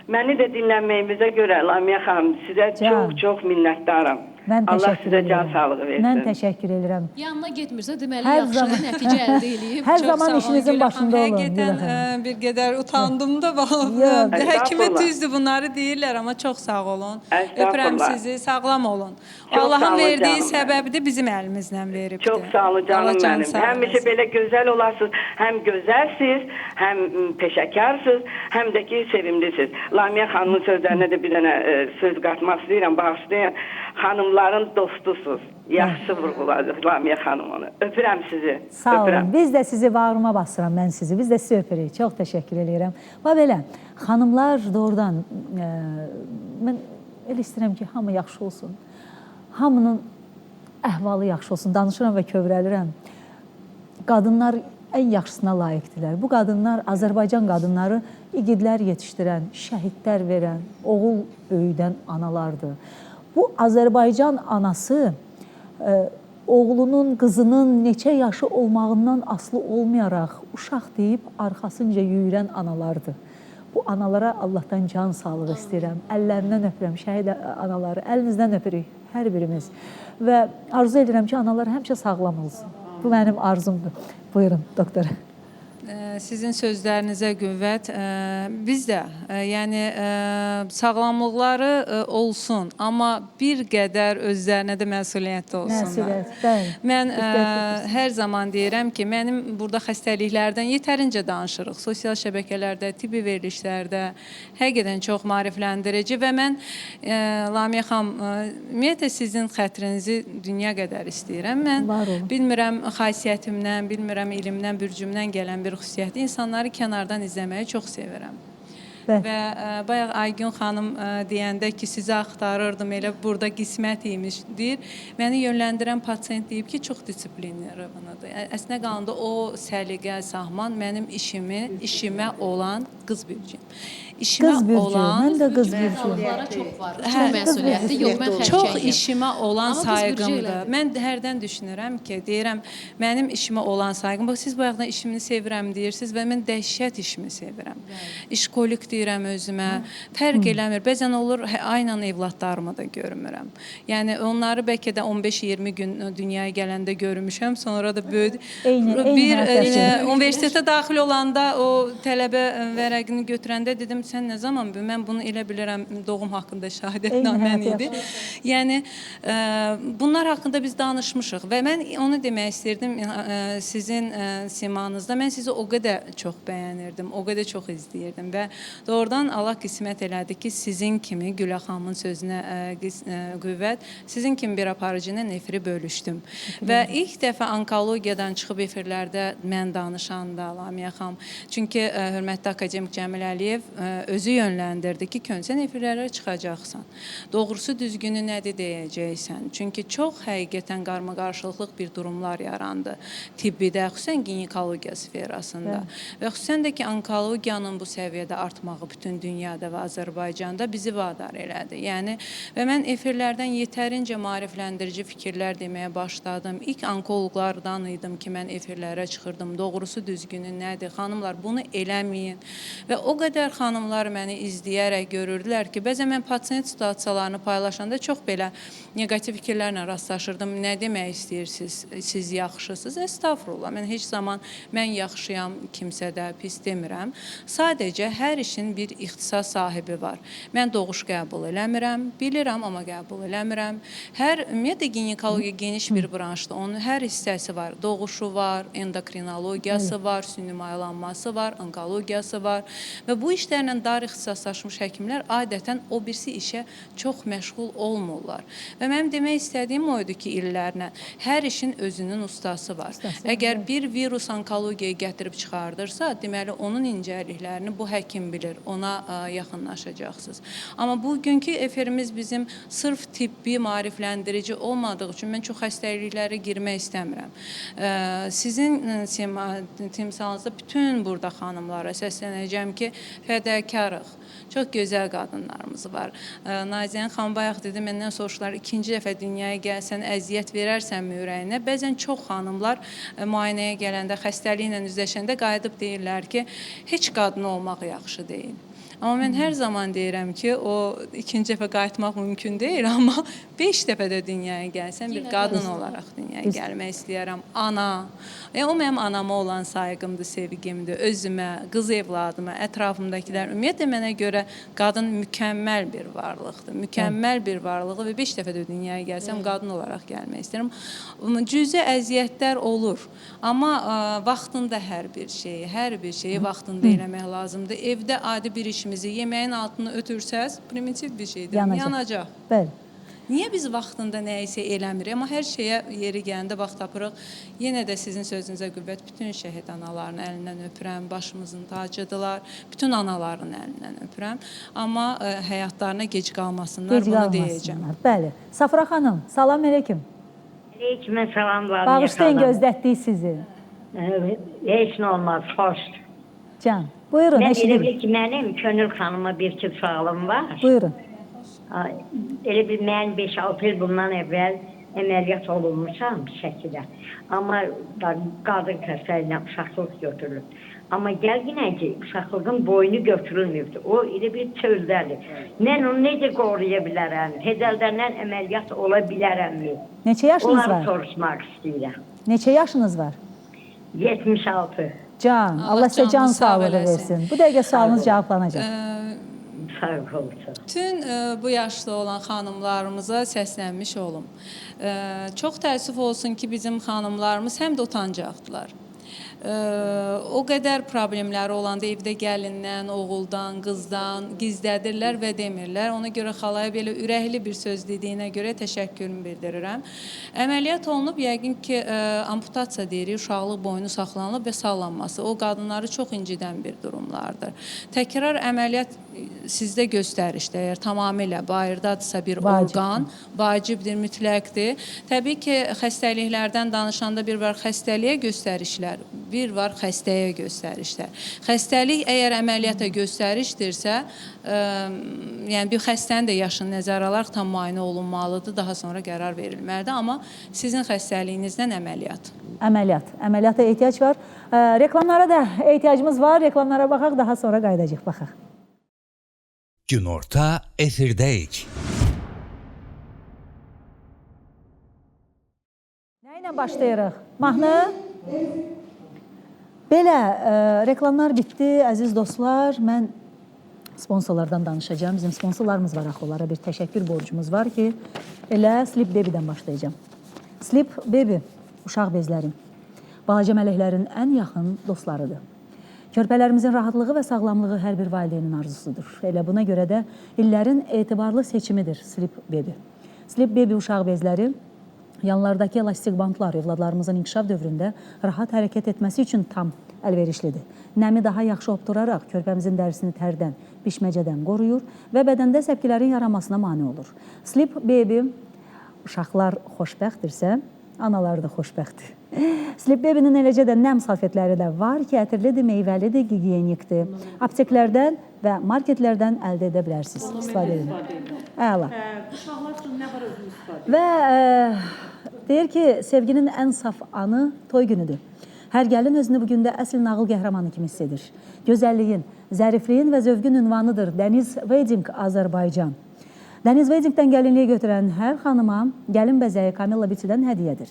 Məni də dinlənməyimizə görə Lamiyə xanım sizə Can. çox minnətdaram. Mən Allah təşəkkür sizə can edirəm. sağlığı versin. Mən təşəkkür edirəm. Yanına getmirsə deməli Hər yaxşı zaman- nəticə əldə eləyib. Hər Çox zaman sağ olun işinizin Gülən başında xanım. olun. Həqiqətən Gülən xanım. bir qədər utandım da. Yox. Həkimə Estağfurullah. düzdür bunları deyirlər, amma çox sağ olun. Estağfurullah. Öpürəm sizi, sağlam olun. Çox sağ Allahın olun verdiyi canım mənim. səbəbi də bizim əlimizdən veribdir. Çox sağ olun canım Allah can mənim. sağ Həmişə eləsin. belə gözəl olasınız. Həm gözəlsiz, həm peşəkarsınız, həm də ki sevimlisiniz. Lamiyə xanımın sözlərinə də bir dənə söz qatmaq istəyirəm, bağışlayın. Xanımların dostusunuz. Yaxşı vurğuladıq Lamiyə xanım onu. Öpürəm sizi. Sağ Öpürəm. olun. Biz də sizi bağrıma basıram mən sizi. Biz də sizi öpürük. Çox təşəkkür edirəm. Və belə, xanımlar doğrudan mən elə istəyirəm ki, hamı yaxşı olsun. Hamının əhvalı yaxşı olsun. Danışıram və kövrəlirəm. Qadınlar ən yaxşısına layiqdirlər. Bu qadınlar Azərbaycan qadınları igidlər yetişdirən, şəhidlər verən, oğul böyüdən analardır. Bu Azərbaycan anası oğlunun, qızının neçə yaşı olmağından asılı olmayaraq uşaq deyib arxasınca yüyürən analardır. Bu analara Allahdan can sağlığı istəyirəm. Əllərindən öpürəm, şəhid anaları. Əlinizdən öpürük hər birimiz. Və arzu edirəm ki, analar həmişə sağlam olsun. Bu mənim arzumdur. Buyurun, doktor. Sizin sözlərinizə qüvvət. Biz də, yəni sağlamlıqları olsun, amma bir qədər özlərinə də məsuliyyətli olsunlar. Məsuliyyət, bəli. Mən Diqqət hər zaman deyirəm ki, mənim burada xəstəliklərdən yetərincə danışırıq. Sosial şəbəkələrdə, tibbi verilişlərdə həqiqətən çox maarifləndirici və mən Lamiyə xanım, ümumiyyətlə sizin xətrinizi dünya qədər istəyirəm. Mən Var olun. bilmirəm xasiyyətimdən, bilmirəm ilimdən, bürcümdən gələn bir xüsusiyyətdir. İnsanları kənardan izləməyi çox sevirəm. Bəli. Və bayaq Aygün xanım deyəndə ki, sizi axtarırdım, elə burada qismət imiş deyir. Məni yönləndirən pasiyent deyib ki, çox disiplinli rəvanadır. Əslində qalanda o səliqə, sahman mənim işimə olan qız bürcüm. İşimə Qız bürcü, olan mən də qız bürcüyüm. Xalqlara çox var. Çox məsuliyyətli. Yox, mən xərçəngəm. Çox işimə olan Amma qız bürcü sayğımdır. elədir. Mən hərdən düşünürəm ki, deyirəm, mənim işimə olan sayğım. Bax, siz bayaqdan işimi sevirəm deyirsiniz və mən dəhşət işimi sevirəm. İşkolik deyirəm özümə. Fərq eləmir. Bəzən olur, aynən evladlarımı da görmürəm. Yəni, onları bəlkə də 15-20 gün dünyaya gələndə görmüşəm. Sonra da böyüdü. Eyni Bir hərəkət. universitetə daxil olanda o tələbə vərəqini götürəndə dedim, sən nə zaman mən bunu elə bilirəm, doğum haqqında şahidətnamən Eyni həyat idi. Yəni bunlar haqqında biz danışmışıq və mən onu demək istirdim sizin simanızda. Mən sizi o qədər çox bəyənirdim, o qədər çox izləyirdim və doğrudan Allah qismət elədi ki, sizin kimi Gülə xanımın sözünə qüvvət, sizin kimi bir aparıcının efiri bölüşdüm. Və ilk dəfə onkologiyadan çıxıb efirlərdə mən danışanda Lamiyə xanım, çünki hörmətli akademik Cəmil Əliyev özü yönləndirdi ki, sən efirlərə çıxacaqsan. Doğrusu düzgünü nədir deyəcəksən. Çünki çox həqiqətən qarmaqarışıqlıq bir durumlar yarandı. Tibbidə, xüsusən ginekologiya sferasında. Və xüsusən də ki, onkologiyanın bu səviyyədə artmağı bütün dünyada və Azərbaycanda bizi vadar elədi. Yəni, və mən efirlərdən yetərincə maarifləndirici fikirlər deməyə başladım. İlk onkoloqlardan idim ki, mən efirlərə çıxırdım. Doğrusu düzgünü nədir? Xanımlar, bunu eləməyin. Və o qədər xanımlar məni izləyərək görürdülər ki, bəzən mən pasiyent situasiyalarını paylaşanda çox belə negativ fikirlərlə rastlaşırdım. Nə demək istəyirsiniz? Siz yaxşısınız? Estağfurullah. Mən heç zaman mən yaxşıyam, kimsə də pis demirəm. Sadəcə hər işin bir ixtisas sahibi var. Mən doğuş qəbul eləmirəm, bilirəm, amma qəbul eləmirəm. Ümumiyyətlə ginekologiya geniş bir branşdır. Onun hər hissəsi var. Doğuşu var, endokrinologiyası var, süni maylanması var, onkologiyası var və bu işlərlə həkimlərlə dar ixtisaslaşmış həkimlər adətən o birisi işə çox məşğul olmurlar. Və mənim demək istədiyim o idi ki, illərlə hər işin özünün ustası var. Əgər bir virus onkologiyaya gətirib çıxardırsa, deməli onun incəliklərini bu həkim bilir, ona yaxınlaşacaqsınız. Amma bugünkü efirimiz bizim sırf tibbi maarifləndirici olmadığı üçün mən çox xəstəliklərə girmək istəmirəm. Sizin timsalınızda bütün burada xanımlara səslənəcəm ki, fədakarıq. Çox gözəl qadınlarımız var. Naziyən xanım bayaq dedi, məndən soruşdular, ikinci dəfə dünyaya gəlsən, əziyyət verərsənmi ürəyinə? Bəzən çox xanımlar müayinəyə gələndə, xəstəliklə üzləşəndə qayıdıb deyirlər ki, heç qadın olmaq yaxşı deyil. Amma mən hər zaman deyirəm ki, o ikinci dəfə qayıtmaq mümkün deyil, amma 5 dəfə də dünyaya gəlsən, bir qadın olaraq dünyaya gəlmək istəyərəm. Ana, o mənim anama olan sayğımdır, sevgimdir, özümə, qız evladıma, ətrafımdakılar. Ümumiyyətlə, mənə görə qadın mükəmməl bir varlıqdır, mükəmməl bir varlığı və 5 dəfə də dünyaya gəlsəm, qadın olaraq gəlmək istəyirəm. Cüzi əziyyətlər olur, amma vaxtında hər bir şeyi vaxtında eləmək lazımdır. Evdə adi bir işimizi, yeməyin altını ötürsəz, primitiv bir şeydir, yanacaq. Bəli. Niyə biz vaxtında nəyisə eləmirik? Amma hər şeyə yeri gələndə vaxt tapırıq. Yenə də sizin sözünüzə qüvvət, bütün şəhid anaların əlindən öpürəm, başımızın tacıdılar, bütün anaların əlindən öpürəm. Amma həyatlarına gec qalmasınlar, bunu deyəcəm. Bəli. Safra xanım, salam əleykum. Aleyküm salamlar. Bağışlayın, gözlətdik sizi. Heç nə olmaz, xoş. Can, buyurun, Mən elə eşidirik. bil ki, mənim Könül xanıma bir iki sualım var. Buyurun. Elə bil mən 5-6 il bundan əvvəl əməliyyat olunmuşam Şəkidə. Amma qadın xəstəliyinə uşaqlıq götürülüb. Amma gəlginə ki, uşaqlığın boynu götürülmübdür. O elə bir çöldədir. Mən onu necə qoruya bilərəm? Hədəldən əməliyyat ola bilərəmmi? Neçə yaşınız Onları var? soruşmaq istəyirəm. Neçə yaşınız var? 76. Can, Allah sizə can sağlığı versin. Bu dəqiqə sualınız cavablanacaq. Sağ olsun. Bütün bu yaşda olan xanımlarımıza səslənmiş olum. Çox təəssüf olsun ki, bizim xanımlarımız həm də utancaqdılar. O qədər problemləri olanda evdə gəlindən, oğuldan, qızdan gizlədirlər və demirlər. Ona görə xalaya belə ürəkli bir söz dediyinə görə təşəkkürümü bildirirəm. Əməliyyat olunub, yəqin ki, amputasiya deyirik, uşaqlıq boynu saxlanılıb və sallanması. O qadınları çox incidən bir durumlardır. Təkrar əməliyyat sizdə göstərişdə, əgər tamamilə bayırdadırsa bir orqan, vacibdir, mütləqdir. Təbii ki, xəstəliklərdən danışanda bir var xəstəliyə göstərişlər, bir var xəstəyə göstərişlər. Xəstəlik əgər əməliyyata göstərişdirsə, yəni bir xəstənin də yaşını nəzərə alaraq tam müayinə olunmalıdır, daha sonra qərar verilməlidir. Amma sizin xəstəliyinizdən əməliyyat. Əməliyyata ehtiyac var. Reklamlara da ehtiyacımız var. Reklamlara baxaq, daha sonra qayıdacaq. Baxaq. Günorta efirdəyik. Nə ilə başlayırıq? Mahnı? Belə, reklamlar bitdi, əziz dostlar. Mən sponsorlardan danışacağım. Bizim sponsorlarımız var axı, onlara bir təşəkkür borcumuz var ki, elə Sleep Baby-dən başlayacağım. Sleep Baby, uşaq bezləri, balaca mələklərin ən yaxın dostlarıdır. Körpələrimizin rahatlığı və sağlamlığı hər bir valideynin arzusudur. Elə buna görə də illərin etibarlı seçimidir Sleep Baby. Sleep Baby uşaq bezləri yanlardakı elastik bantlar övladlarımızın inkişaf dövründə rahat hərəkət etməsi üçün tam əlverişlidir. Nəmi daha yaxşı obturaraq körpəmizin dərisini tərdən, bişməcədən qoruyur və bədəndə səpkilərin yaranmasına mane olur. Sleep Baby uşaqlar xoşbəxtdirsə, analar da xoşbəxtdir. Sleep Baby-nin eləcə də nəm salfetləri də var ki, ətirlidir, meyvəlidir, gigiyenikdir. Apteklərdən və marketlərdən əldə edə bilərsiniz. İstifadə edin. Əla. Uşaqlar üçün nə var özünü istifadə? Və deyir ki, sevginin ən saf anı toy günüdür. Hər gəlin özünü bu gündə əsl nağıl qəhrəmanı kimi hiss edir. Gözəlliyin, zərifliyin və zövqün ünvanıdır Dəniz Wedding Azərbaycan. Dəniz Weddingdən gəlinliyi götürən hər xanıma gəlin bəzəyi Camilla Beauty-dən hədiyyədir.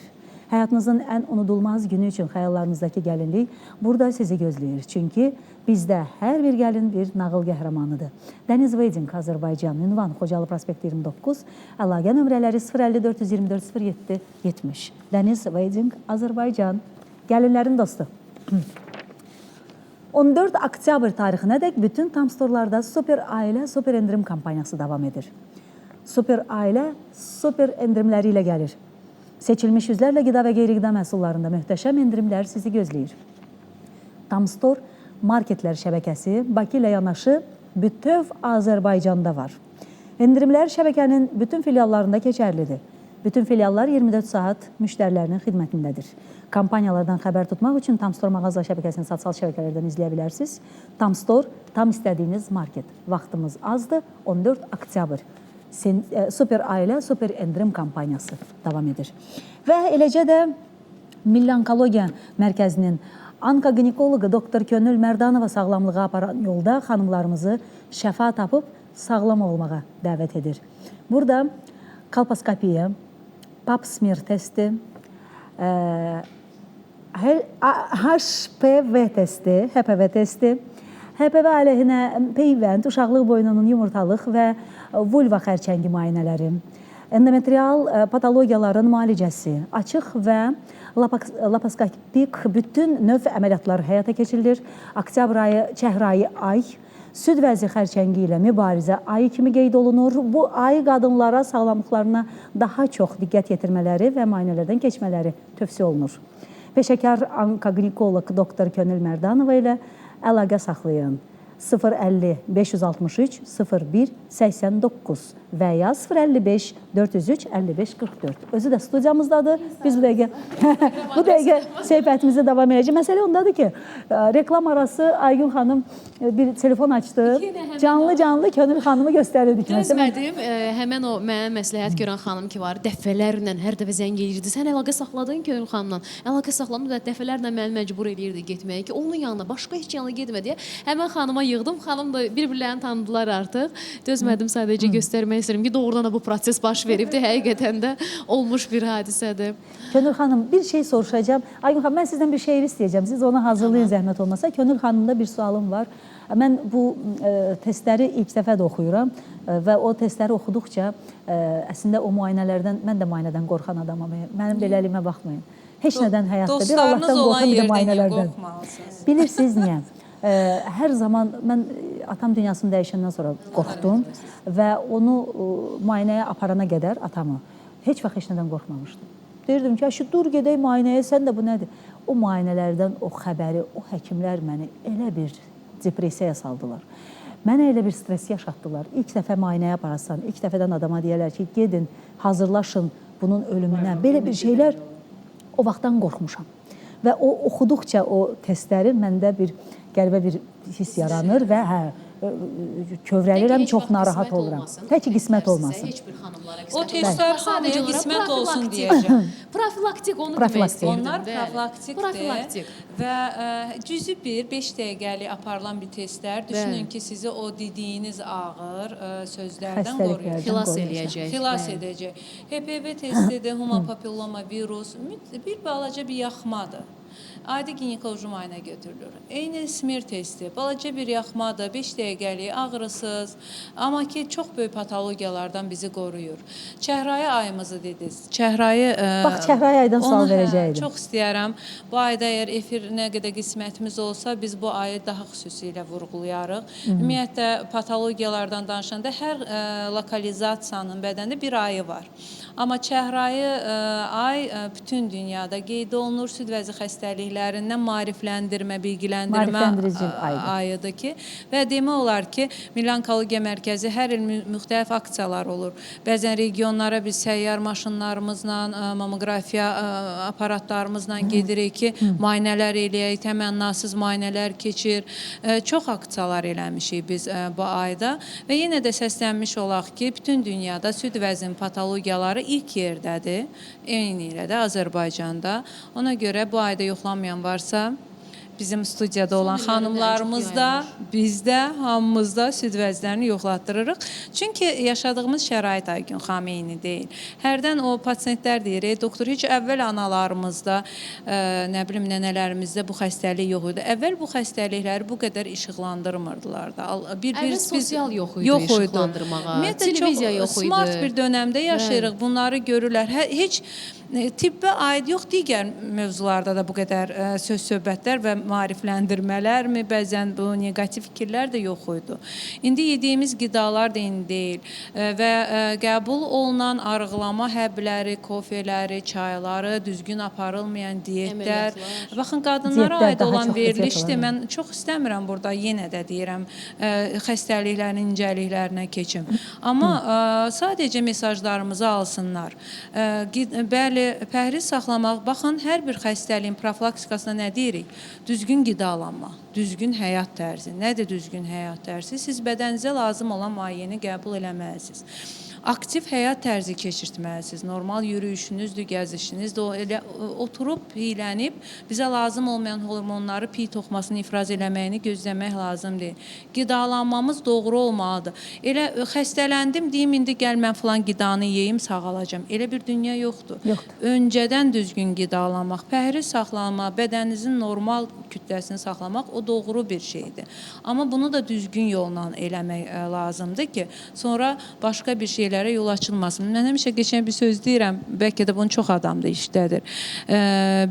Həyatınızın ən unudulmaz günü üçün xəyallarınızdakı gəlinlik burada sizi gözləyir. Çünki bizdə hər bir gəlin bir nağıl qəhrəmanıdır. Dəniz Wedding Azərbaycan, ünvan Xocalı prospekt 29, əlaqə nömrələri 050 424 07 70. Dəniz Wedding Azərbaycan, gəlinlərin dostu. 14 oktyabr tarixinədək bütün Tam Store'larda Super Ailə, Super endirim kampanyası davam edir. Super Ailə, super endirimləri ilə gəlir. Seçilmiş yüzlərlə qida və qeyri-qida məhsullarında möhtəşəm endirimlər sizi gözləyir. Tam Store marketlər şəbəkəsi Bakı ilə yanaşı bütöv Azərbaycanda var. Endirimlər şəbəkənin bütün filiallarında keçərlidir. Bütün filiallar 24 saat müştərilərinin xidmətindədir. Kampaniyalardan xəbər tutmaq üçün Tam Store mağaza şəbəkəsini sosial şəbəkələrdən izləyə bilərsiniz. Tam Store, tam istədiyiniz market. Vaxtımız azdır, 14 oktyabr. Super Ailə, Super endirim kampaniyası davam edir. Və eləcə də Milli Onkologiya Mərkəzinin onkoginekoloqu doktor Könül Mərdanova sağlamlığa aparan yolda xanımlarımızı şəfa tapıb sağlam olmağa dəvət edir. Burada kolposkopiya, pap smear testi, HPV testi, HPV əleyhinə peyvənd, uşaqlıq boynunun yumurtalıq və vulva xərçəngi müayinələri, endometrial patologiyaların müalicəsi, açıq və laparoskopik bütün növ əməliyyatlar həyata keçirilir. Oktyabr ayı, çəhr ayı ay, süd vəzi xərçəngi ilə mübarizə ayı kimi qeyd olunur. Bu ay qadınlara sağlamlıqlarına daha çox diqqət yetirmələri və müayinələrdən keçmələri tövsiyə olunur. Peşəkar onkoginekoloq doktor Könül Mərdanova ilə əlaqə saxlayın. 050 563 01 89 və ya 055 403 55 44. Özü də studiyamızdadır. Biz bu dəqiqə söhbətimizə davam edəcək. Məsələ ondadır ki, reklam arası Aygün xanım bir telefon açdı. Canlı Könül xanımı göstərirdik. Gözmədim, həmən o mənə məsləhət görən xanım ki var, dəfələrlə hər dəfə zəng edirdi. Sən əlaqə saxladın Könül xanımla. Əlaqə saxladım və dəfələrlə məni məcbur edirdi getməyə ki, onun yanına, başqa heç yanına getmə deyə. Həmən xanıma yığdım. Xanım da bir-birlərini tanıdılar artıq. Dözmədim sadəcə göstərmək istəyirəm ki, doğrudan da bu proses baş veribdi. Həqiqətən də olmuş bir hadisədir. Könül xanım, bir şey soruşacağım. Aygün xanım, mən sizdən bir şeir istəyəcəm. Siz onu hazırlayın zəhmət olmasa. Könül xanımda bir sualım var. Mən bu testləri ilk dəfə də oxuyuram və o testləri oxuduqca əslində o müayinələrdən, mən də müayinədən qorxan adamam. Mənim beləliyimə baxmayın. Heç nədən həyatda bir Allahdan qorxan bir müayinələrdən. Bilirsiniz niyə? Hər zaman mən atam dünyasını dəyişəndən sonra qorxdum və onu müayinəyə aparana qədər atamı heç vaxt heç nədən qorxmamışdım. Deyirdim ki, şu dur gedək müayinəyə, sən də bu nədir? O müayinələrdən o xəbəri, o həkimlər məni elə bir depressiyaya saldılar. Mənə elə bir stres yaşatdılar. İlk dəfə müayinəyə aparasan, ilk dəfədən adama deyərlər ki, gedin, hazırlaşın bunun ölümünə. Belə bir şeylər o vaxtdan qorxmuşam. Və o oxuduqca o testləri məndə bir qəribə bir his yaranır və kövrəlirəm, çox narahat oluram. Tək ki, qismət olmasın. Heç bir xanımlara O testlər sadəcə qismət olsun deyəcəm. Profilaktik onu demək istəyirdim. Onlar profilaktikdir və cüzi 5 dəqiqəlik aparılan bir testlər. Düşünün ki, sizi o dediyiniz ağır sözlərdən qoruyur. Xilas eləyəcək. Xilas edəcək. HPV testidir, humapapilloma virus, bir balaca bir yaxmadır. Adi ginekoloji müayinə götürülür. Eyni smear testi, balaca bir yaxmadır, 5 dəqiqəlik, ağrısız, amma ki, çox böyük patologiyalardan bizi qoruyur. Çəhrayı ayımızı dediniz. Çəhrayı... Bax, Çəhrayı aydan sual verəcəkdim. Çox istəyərəm. Bu ayda əgər efir nə qədər qismətimiz olsa, biz bu ayı daha xüsusilə vurğulayarıq. Ümumiyyətlə, patologiyalardan danışanda hər lokalizasiyanın bədəndə bir ayı var. Amma çəhrayı ay bütün dünyada qeyd olunur. Süd vəzi xəstəliklərindən maarifləndirmə, bilgiləndirmə ayıdır ki. Və demək olar ki, Milli Onkologiya Mərkəzi hər il müxtəlif aksiyalar olur. Bəzən regionlara biz səyyar maşınlarımızla, mamografiya aparatlarımızla gedirik ki, müayinələr eləyək, təmənnasız müayinələr keçir. Çox aksiyalar eləmişik biz bu ayda və yenə də səslənmiş olaq ki, bütün dünyada süd vəzin patologiyaları ilk yerdədir. Eyni ilə də Azərbaycanda. Ona görə bu ayda yoxlanmayan varsa, bizim studiyada olan xanımlarımız da, biz də, hamımız da süd vəzlərini yoxlatdırırıq. Çünki yaşadığımız şərait Aygün xanım eyni deyil. Hərdən o pasiyentlər deyir, doktor, heç əvvəl analarımızda, nə bilim, nənələrimizdə bu xəstəlik yox idi. Əvvəl bu xəstəlikləri bu qədər işıqlandırmırdılar da. Əvvəl sosial yox idi işıqlandırmağa, televiziya yox idi. Smart bir dönəmdə yaşayırıq, bunları görürlər. Heç tibbə aid yox, digər mövzularda da bu qədər söz-söhbətlər və maarifləndirmələrmi, bəzən bu neqativ fikirlər də yox idi. İndi yediyimiz qidalar da indi deyil və qəbul olunan arıqlama həbləri, kofeləri, çayları, düzgün aparılmayan diyetlər. Baxın, qadınlara Diyetlər aid daha olan çox verilişdir. əziyyət Mən çox istəmirəm burada yenə də deyirəm xəstəliklərin incəliklərinə keçim. Amma sadəcə mesajlarımızı alsınlar. Bəli, pəhriz saxlamaq, baxın, hər bir xəstəliyin profilaktikasına nə deyirik? Düzgün qidalanma, düzgün həyat tərzi. Nədir düzgün həyat tərzi? Siz bədənizə lazım olan mayeəni qəbul eləməlisiniz. Aktiv həyat tərzi keçirtməlisiniz. Normal yürüyüşünüzdür, gəzişinizdir. O elə oturub, piylənib, bizə lazım olmayan hormonları piy toxumasını ifraz eləməyini gözləmək lazım deyil. Qidalanmamız doğru olmalıdır. Elə xəstələndim, deyim, indi gəl mən filan qidanı yeyim, sağalacam. Elə bir dünya yoxdur. Öncədən düzgün qidalanmaq, pəhriz saxlamaq, bədəninizin normal kütləsini saxlamaq o doğru bir şeydir. Amma bunu da düzgün yolla eləmək lazımdır ki, sonra başqa bir şeylərə yol açılmasın. Mən həmişə keçən bir söz deyirəm, bəlkə də bunu çox adam da işlədir.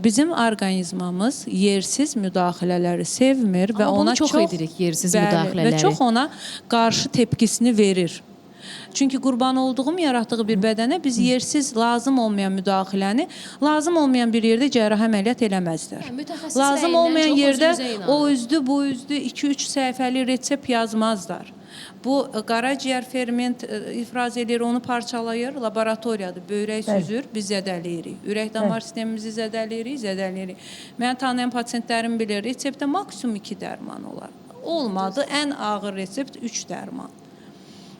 Bizim orqanizmamız yersiz müdaxilələri sevmir və Amma ona bunu çox edirik, yersiz müdaxilələri. Və çox ona qarşı tepkisini verir. Çünki qurban olduğum yaratdığı bir bədənə biz yersiz, lazım olmayan müdaxiləni, lazım olmayan bir yerdə cərrahi əməliyyat eləməzlər. Lazım olmayan yerdə o üzdü, bu üzdü, 2-3 səhifəli resept yazmazlar. Bu qaraciyər ferment ifraz edir, onu parçalayır, laboratoriyadır, böyrək süzür, biz zədələyirik. Ürək damar sistemimizi zədələyirik. Mən tanıyan pasiyentlərim bilir, reseptdə maksimum 2 dərman olar. Olmadı, ən ağır resept 3 dərman.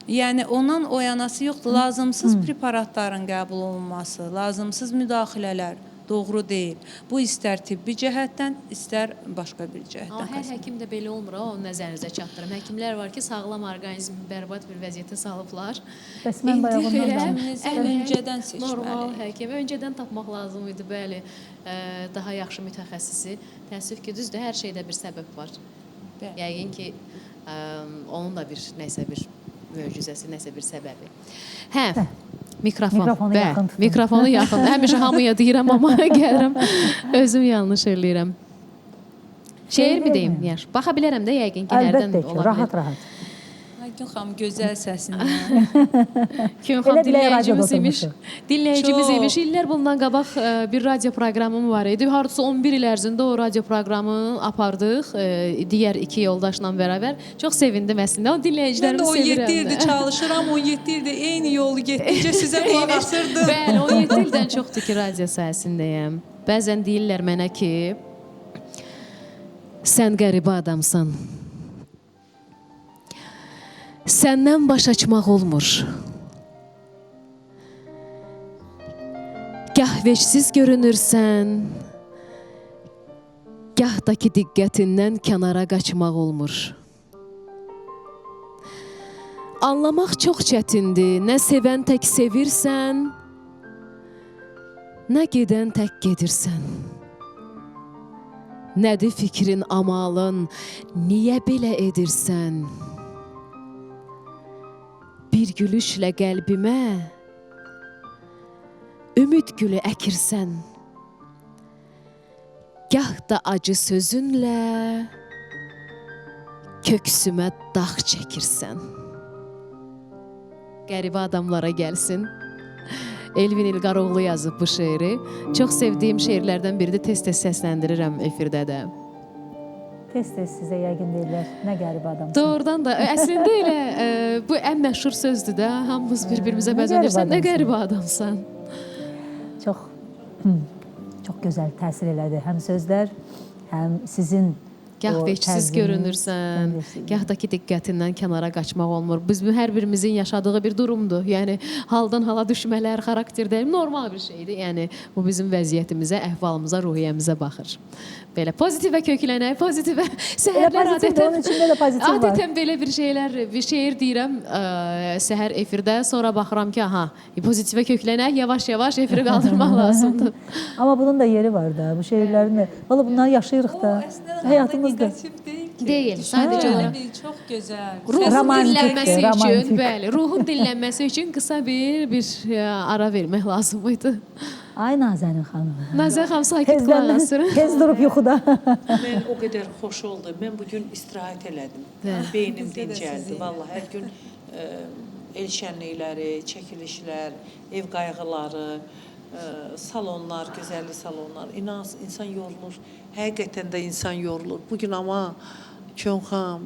Yəni, ondan oyanası yoxdur. Lazımsız preparatların qəbul olunması, lazımsız müdaxilələr doğru deyil. Bu istər tibbi cəhətdən, istər başqa bir cəhətdən. Amma hər həkim də belə olmur, onu nəzərinizə çatdırım. Həkimlər var ki, sağlam orqanizmi bərbad bir vəziyyətə salıblar. Bəs mən bayaq ondan Həkiminizi öncədən seçməli. Normal həkim, öncədən tapmaq lazım idi, bəli. Daha yaxşı mütəxəssisi. Təəssüf ki, düzdür, hər şeydə bir səbəb var. Yəqin ki, onun da bir nəsə bir möcüzəsi, nəsə bir səbəbi. Hə, mikrofonu yaxın tutun. Mikrofonu yaxın. Həmişə hamıya deyirəm, amma gəlirəm, özüm yanlış eləyirəm. Şeir mi deyim? Baxa bilərəm də yəqin ki, hərdən əlbəttə ki, ola bilər. rahat-rahat. Gün xanım, gözəl səsindən. Gün xanım, dinləyicimiz Çox. imiş. İllər bundan qabaq bir radio proqramım var idi. Hardasa 11 il ərzində o radio proqramını apardıq digər 2 yoldaşla bərabər. Çox sevindim əslində. O dinləyicilərimi sevirəm. Mən də 17 ildir çalışıram, 17 ildir eyni yolu getdikcə sizə qulaq asırdım. Bəli, 17 ildən çoxdur ki, radio sahəsindəyəm. Bəzən deyirlər mənə ki, sən qəribə adamsan. Səndən baş açmaq olmur. Gah vecsiz görünürsən, gahdakı diqqətindən kənara qaçmaq olmur. Anlamaq çox çətindir, nə sevən tək sevirsən, nə gedən tək gedirsən. Nədir fikrin, amalın, niyə belə edirsən? Bir gülüşlə qəlbimə ümid gülü əkirsən. Gah da acı sözünlə köksümə dağ çəkirsən. Qəribə adamlara gəlsin. Elvin İlqaroğlu yazıb bu şeiri. Çox sevdiyim şeirlərdən biridir, tez-tez səsləndirirəm efirdə də. Tez-tez sizə yəqin deyirlər, nə qəribə adamsın. Doğrudan da, əslində elə bu ən məşhur sözdür də, hamımız bir-birimizə bəzənirsən, nə qəribə adamsan. Çox gözəl təsir elədi, həm sözlər, həm sizin Gah vecsiz görünürsən, gahdakı diqqətindən kənara qaçmaq olmur. Biz hər birimizin yaşadığı bir durumdur. Yəni, haldan hala düşmələr, xarakterdə normal bir şeydir. Yəni, bu bizim vəziyyətimizə, əhvalımıza, ruhiyyəmizə baxır. Belə pozitivə köklənək, pozitivə səhərlər adətən belə bir şeylər, bir şeir deyirəm səhər efirdə, sonra baxıram ki, aha, pozitivə köklənək, yavaş-yavaş efiri qaldırmaq lazımdır. Amma bunun da yeri var da, bu şeirlərin də. Valla bunları yaşayırıq da, həyatımızda. Deyil, sadəcə olaraq. Çox gözəl. Ruhun dinlənməsi üçün, bəli, ruhun dinlənməsi üçün qısa bir ara vermək lazım idi. Ay Nazənin xanım. Nazən xanım sakit qulaq asır. Tez durub yuxuda. Mən o qədər xoş oldu. Mən bu gün istirahət elədim. Beynim dincəldi. Vallahi hər gün el şənlikləri, çəkilişlər, ev qayğıları, salonlar, gözəllik salonlar. İnsan yorulur. Həqiqətən də insan yorulur. Bu gün amma Könxam,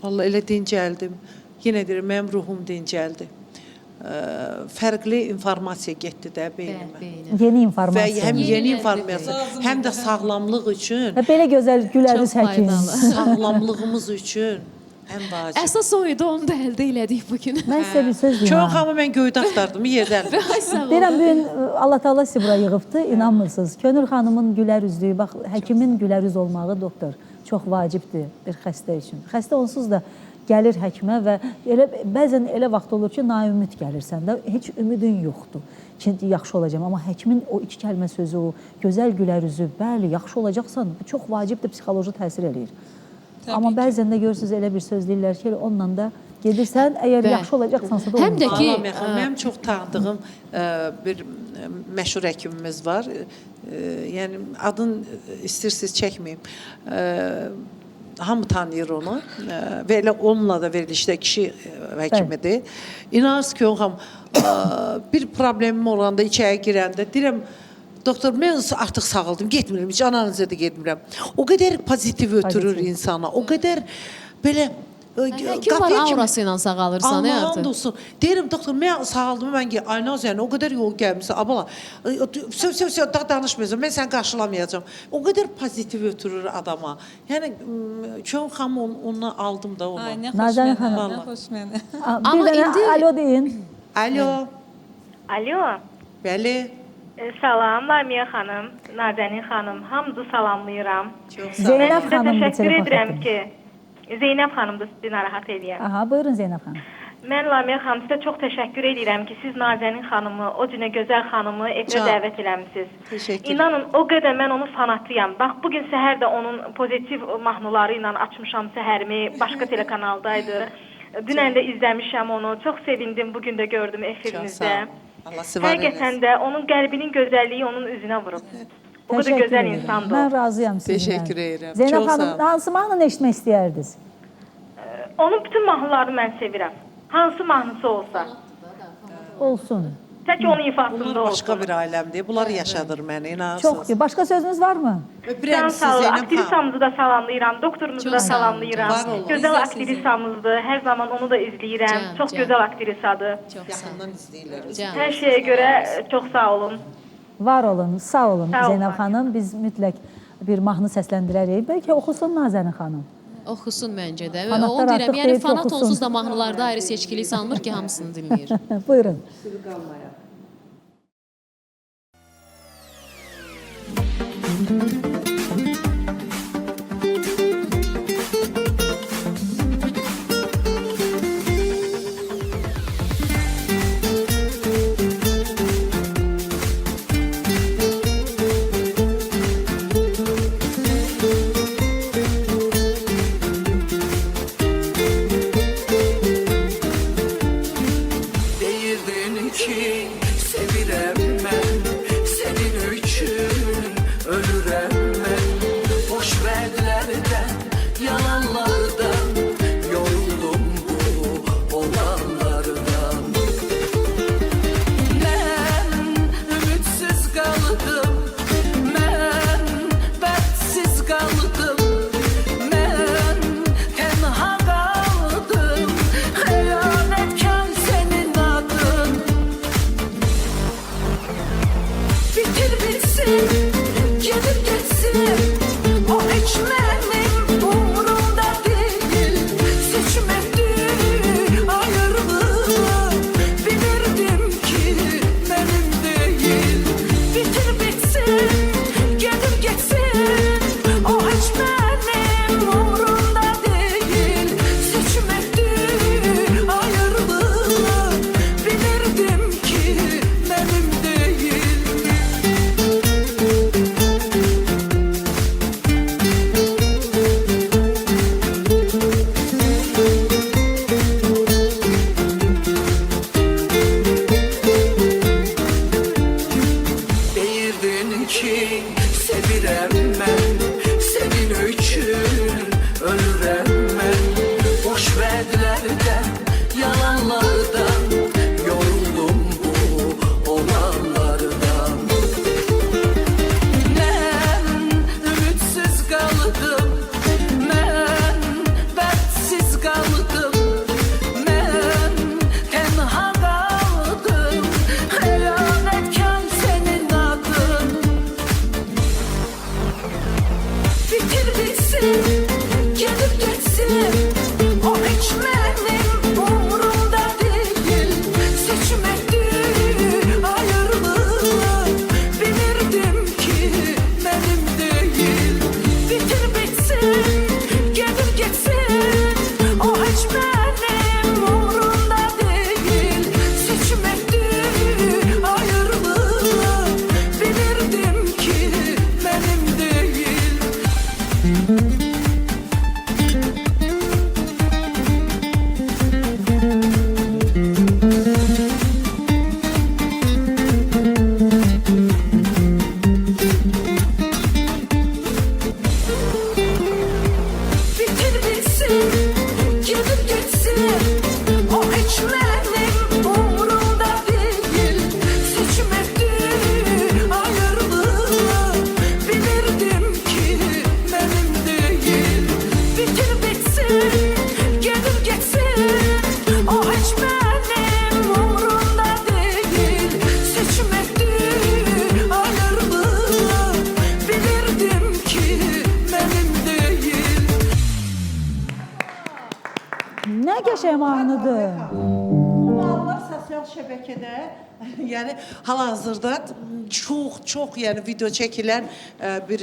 vallahi elə dincəldim. Yenə deyirəm, mənim ruhum dincəldi. Fərqli informasiya getdi də beynimə. Yeni Və informasiya. həm yeni informasiya, həm də sağlamlıq üçün, Və belə gözəl gülərüz Çox həkim. faydalı. sağlamlığımız üçün ən vacib. Əsas o idi, onu da əldə elədik bu gün. Mən sizə bir söz deyim. Çox hamı mən göydə axtardım, yerdən. Ay sağ ol. Deyirəm, bugün Allah Teala sizi bura yığıbdı, inanmırsınız. Könül xanımın gülər üzlüyü, bax, həkimin gülər üz olmağı doktor çox vacibdir bir xəstə üçün. Xəstə onsuz da gəlir həkimə və bəzən elə vaxt olur ki, naümid gəlirsən də, heç ümidin yoxdur ki, yaxşı olacam. Amma həkimin o iki kəlmə sözü, o gözəl gülər üzü, bəli, yaxşı olacaqsan, bu çox vacibdir, psixoloji təsir eləyir. Amma bəzən də görürsünüz elə bir söz deyirlər ki, onunla da gedirsən, əgər yaxşı olacaqsansa da Həm də ki, Mənim çox tanıdığım bir məşhur həkimimiz var. Yəni adını istəyirsiniz çəkməyim. Hamı tanıyır onu və elə onunla da verilişdə kişi həkimidir. İnanırsınız ki, Könxam, bir problemim olanda içəyə girəndə deyirəm, doktor, mən artıq sağaldım, getmirəm, heç analizə də getmirəm. O qədər pozitiv ötürür insana, o qədər belə həkim var aurası ilə sağalırsan Allah'ın olsun. Deyirəm, doktor, mən sağaldım, mən ki, Aynaz, yəni o qədər yol gəlmişsən, abala, söv, daha danışmayacağım, mən səni qarşılamayacağım. O qədər pozitiv ötürür adama. Yəni, Könxam ondan aldım da onu. Ay, nə Nazən xoş mənə, xanım. nə xoş mənə. Bir dənə alo deyin. Alo, Alo, bəli, salam Lamiyə xanım, Nazənin xanım, hamınızı salamlayıram. çox sağ olun. Zeynəb Sizə xanım da təşəkkür telefon edirəm xətti. ki, Zeynəb xanım da sizi narahat eləyəm. Aha, buyurun Zeynəb xanım. Mən Lamiyə xanım sizə çox təşəkkür edirəm ki, siz Nazənin xanımı, o cünə gözəl xanımı efirə Can. dəvət eləmisiniz. Təşəkkür. İnanın, o qədər mən onun fanatıyam. Bax, bugün səhər də onun pozitiv mahnıları ilə açmışam səhərimi, başqa telekanaldaydı. Dünən də izləmişəm onu, çox sevindim, bugün də gördüm Çox efirinizdə. sağ ol. Allah sivar Həqiqətən eləsin. də onun qəlbinin gözəlliyi onun üzünə vurub. O qədər Təşəkkür gözəl edirəm. insandır. Mən razıyam sizinlə. Təşəkkür edirəm. Zeynəb Çox xanım, sağ ol. hansı mahnını eşitmək istəyərdiniz? Onun bütün mahnılarını mən sevirəm. Hansı mahnısı olsa. Olsun. Tək onun ifasında Bunlar olsun. başqa bir ailəmdir. Bunlar yaşadır məni, Çox inanırsınız. ki. Başqa sözünüz varmı? Öpürəm Can sizi sağ ol. Zeynəb xanım. Aktrisamızı da salamlayıram. Doktorumuzu Çox da sağ olun, salamlayıram. var olun. Gözəl aktrisamızdır. Hər zaman onu da izləyirəm. Can, Çox can. gözəl aktrisadır. Çox sağ ol. Yaxından izləyirlər. Can. Hər şeyə görə çox sağ olun. Var olun, sağ olun Sağ olun. Zeynəb xanım. Biz mütləq bir mahnı səsləndirərik. Bəlkə oxusun Nazənin xanım. Oxusun məncə də. Və Fanatlar onu deyirəm, artıq yəni deyir ki, fanat oxusun. onsuz da mahnılarda ayrı seçkilik salınır ki, hamısını dinləyir. Buyurun. Deyirdin ki sevirəm mən, senin üçün ölürəm ki sevirəm mən, senin üçün ölürəm mən. Boş vədlərdən, yalanlardan, yoruldum bu olanlardan. Mən ümidsiz qaldım, mən bətsiz qaldım, mən tənha qaldım, xəyanətkar sənin adın. Bitir bitsin, gedib getsin, o heç mənim umurumda deyil. Seçməkdir ayrılığı, bilirdim ki mənim deyil. Bitir bitsin, gedib getsin, o heç mənim umurumda deyil. Seçməkdir ayrılığı, bilirdim ki mənim deyil. Bitir bitsin, gedib getsin, o heç mənim umurumda deyil. Seçməkdir ayrılığı, bilirdim ki mənim deyil. Bitir bitsin, gedib getsin, o heç mənim umurumda deyil. Seçməkdir ayrılığı, bilirdim ki mənim deyil. Nə qəşəng mahnıdır. Bu mahnılar sosial şəbəkədə, yəni hal-hazırda çox, yəni video çəkilən bir